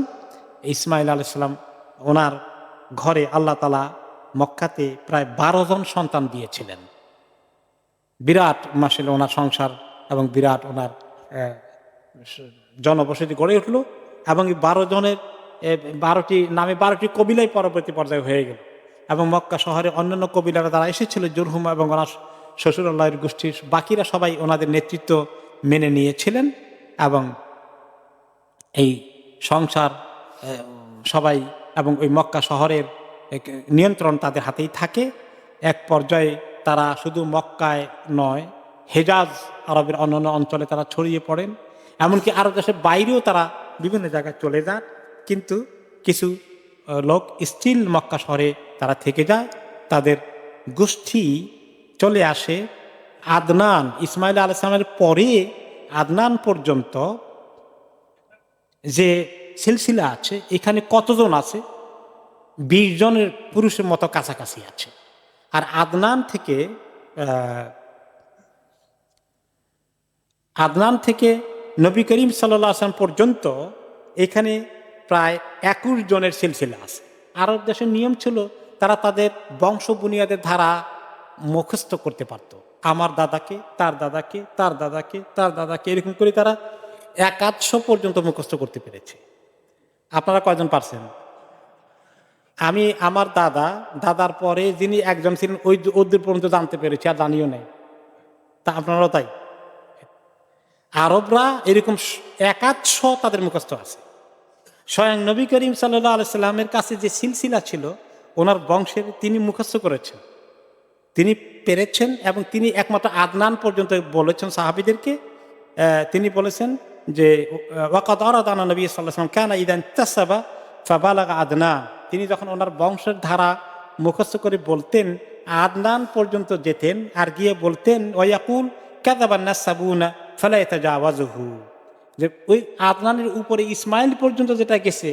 ইসমাইল আলাইহিস সালাম ওনার ঘরে আল্লাহ তাআলা মক্কাতে প্রায় 12 জন সন্তান দিয়েছিলেন। বিরাট মাসিল ওনার সংসার এবং বিরাট ওনার জনবসতি গড়ে উঠল এবং 12 জনের 12টি নামে 12টি কবিলায় পরবর্তী পর্যায়ে হয়ে গেল। এবং মক্কা শহরে অন্যান্য কবিলারা যারা এসেছিল জুরহুম এবং ওনার শ্বশুরাল্লাহর গোষ্ঠীর বাকিরা সবাই ওনাদের নেতৃত্ব মেনে নিয়েছিলেন এবং এই সংসার সবাই এবং ওই মক্কা শহরের নিয়ন্ত্রণ তাদের হাতেই থাকে। এক পর্যায়ে তারা শুধু মক্কায় নয়, হেজাজ আরবের অন্যান্য অঞ্চলে তারা ছড়িয়ে পড়েন, এমনকি আরব দেশের বাইরেও তারা বিভিন্ন জায়গায় চলে যান। কিন্তু কিছু লোক স্টিল মক্কা শহরে তারা থেকে যায়। তাদের গোষ্ঠী চলে আসে আদনান, ইসমাইল আলাইহিস সালামের পরে আদনান পর্যন্ত যে সিলসিলা আছে, এখানে কতজন আছে? 20 জনের পুরুষের মতো কাছাকাছি আছে। আর আদনান থেকে নবী করিম সাল্লাল্লাহু আলাইহি ওয়াসাল্লাম পর্যন্ত এখানে প্রায় 21 জনের সিলসিলা আছে। আরব দেশের নিয়ম ছিল তারা তাদের বংশ বুনিয়াদের ধারা মুখস্থ করতে পারত। আমার দাদাকে, তার দাদাকে, তার দাদাকে, তার দাদাকে, এরকম করে তারা 100 পর্যন্ত মুখস্থ করতে পেরেছে। আপনারা কয়জন পারছেন? আমি আমার দাদার পরে যিনি একজন ছিলেন ওই দূর পর্যন্ত জানতে পেরেছি, আর জানিও নাই। তা আপনারাও তাই? আরবরা এরকম 100 তাদের মুখস্থ আছে। স্বয়ং নবী করিম সাল্লাল্লাহু আলাইহি সাল্লামের কাছে যে সিলসিলা ছিল ওনার বংশের, তিনি মুখস্থ করেছেন, তিনি পেরেছেন এবং তিনি একমাত্র আদনান পর্যন্ত বলেছেন সাহাবীদেরকে। তিনি বলেছেন যে ওয়াকাদ আরাদানা নবী সাল্লাল্লাহু আলাইহি ওয়াসাল্লাম কানা ইযা ইনতাসাবা ফাবালাগা আদনান, তিনি যখন ওনার বংশের ধারা মুখস্থ করে বলতেন, আদনান পর্যন্ত যেতেন আর গিয়ে বলতেন ওয়াকুল কাযাবান নাসাবুনা ফালা ইয়াতাজাওয়াজুহু, যে ওই আদনানের উপরে ইসমাইল পর্যন্ত যেটা গেছে,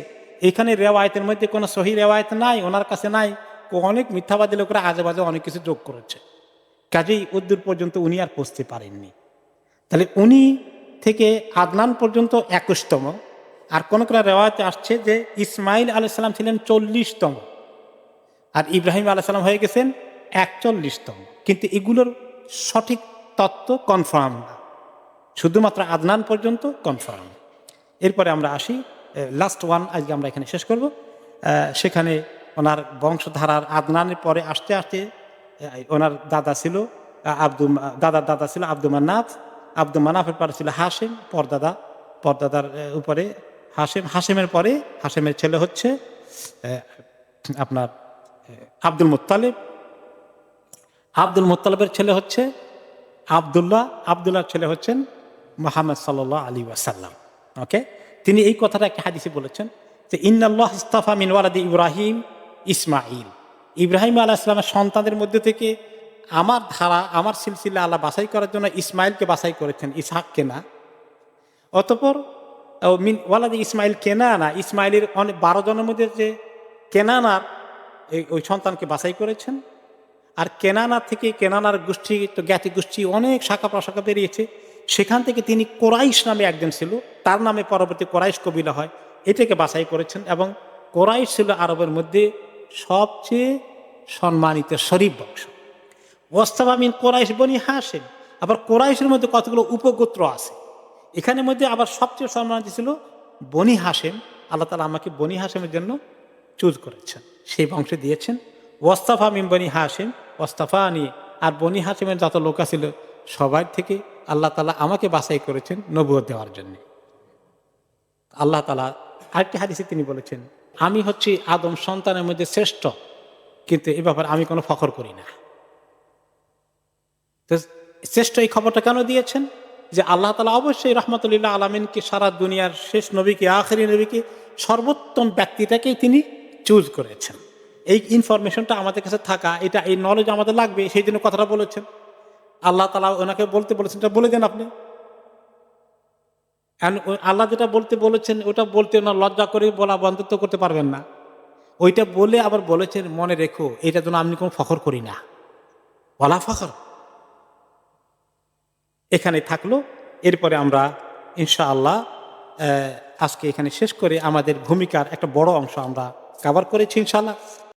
এখানে রেওয়ায়তের মধ্যে কোনো সহি রেওয়ায়ত নাই, ওনার কাছে নাই। অনেক মিথ্যাবাদী লোকরা আজে বাজে অনেক কিছু যোগ করেছে, কাজেই উদ্দূর পর্যন্ত উনি আর পৌঁছতে পারেননি। তাহলে উনি থেকে আদনান পর্যন্ত 21তম, আর কোন কোন রেওয়ায়তে আসছে যে ইসমাইল আলাইসাল্লাম ছিলেন 40তম আর ইব্রাহিম আলাইসাল্লাম হয়ে গেছেন 41তম। কিন্তু এগুলোর সঠিক তত্ত্ব কনফার্ম না, শুধুমাত্র আদনান পর্যন্ত কনফার্ম। এরপরে আমরা আসি লাস্ট ওয়ান, আজকে আমরা এখানে শেষ করব। সেখানে ওনার বংশধারার আদনানের পরে আসতে আসতে ওনার দাদা ছিল দাদার দাদা ছিল আব্দুল মান্নাফ, আব্দুল মান্নাফের পরে ছিল হাশেম, পরদাদার উপরে হাশেম, হাশেমের পরে হাশেমের ছেলে হচ্ছে আপনার আব্দুল মুত্তালিব, আব্দুল মুত্তালিবের ছেলে হচ্ছে আবদুল্লাহ, আবদুল্লাহর ছেলে হচ্ছেন মুহাম্মদ সাল্লাল্লাহু আলাইহি ওয়াসাল্লাম। ওকে, তিনি এই কথাটা একটা হাদিসে বলেছেন যে ইন্নাল্লাহ ইসতাফা মিন ওয়ালাদি ইব্রাহিম ইসমাইল, ইব্রাহিম আলাইহিস সালামের সন্তানদের মধ্যে থেকে আমার ধারা, আমার সিলসিলা আল্লাহ বাছাই করার জন্য ইসমাইলকে বাছাই করেছেন, ইসহাককে না। অতঃপর মিন ওয়ালাদি ইসমাইল কেনানা, ইসমাইলের অনেক 12 জনের মধ্যে যে কেনানার ওই সন্তানকে বাছাই করেছেন। আর কেনানা থেকে, কেনানার গোষ্ঠী তো জ্ঞাতি গোষ্ঠী অনেক শাখা প্রশাখা বেরিয়েছে, সেখান থেকে তিনি কোরাইশ নামে একজন ছিল, তার নামে পরবর্তী কোরাইশ কবিলা হয়, এটাকে বাছাই করেছেন। এবং কোরাইশ ছিল আরবের মধ্যে সবচেয়ে সম্মানিত শরীফ বংশ। ওয়াস্তাফা মিন কোরাইশ বনি হাশেম, আবার কোরাইশের মধ্যে কতগুলো উপগোত্র আছে, এখানের মধ্যে আবার সবচেয়ে সম্মানিত ছিল বনি হাশেম। আল্লাহ তাআলা আমাকে বনি হাশেমের জন্য চুজ করেছেন, সেই বংশে দিয়েছেন। ওয়াস্তাফা মিন বনি হাশেম ওয়াস্তাফা নিয়ে, আর বনি হাশেমের যত লোক ছিল সবার থেকে আল্লাহ তাআলা আমাকে বাছাই করেছেন নবুয়ত দেওয়ার জন্য। আল্লাহ তাআলা আরেকটি হাদিসে তিনি বলেছেন, আমি হচ্ছি আদম সন্তানের মধ্যে শ্রেষ্ঠ, কিন্তু এ ব্যাপারে আমি কোনো ফখর করি না। তো শ্রেষ্ঠ এই খবরটা কেন দিয়েছেন? যে আল্লাহ তাআলা অবশ্যই রহমতুল্লাহ আলামিনকে, সারা দুনিয়ার শেষ নবীকে, আখেরি নবীকে, সর্বোত্তম ব্যক্তিটাকেই তিনি চুজ করেছেন। এই ইনফরমেশনটা আমাদের কাছে থাকা, এটা এই নলেজ আমাদের লাগবে, সেই জন্য কথাটা বলেছেন। আল্লাহ তাআলা ওনাকে বলতে বলেছেন, এটা বলে দেন আপনি। আল্লাহ যেটা বলতে বলেছেন ওটা বলতে না লজ্জা করে বলা বন্ধত্ব করতে পারবেন না। ওইটা বলে আবার বলেছেন মনে রেখো, এটা যেন আমি কোনো ফখর করি না, ওয়ালা ফখর। এখানে থাকলো। এরপরে আমরা ইনশাআল্লাহ আজকে এখানে শেষ করে আমাদের ভূমিকার একটা বড় অংশ আমরা কভার করেছি ইনশাআল্লাহ।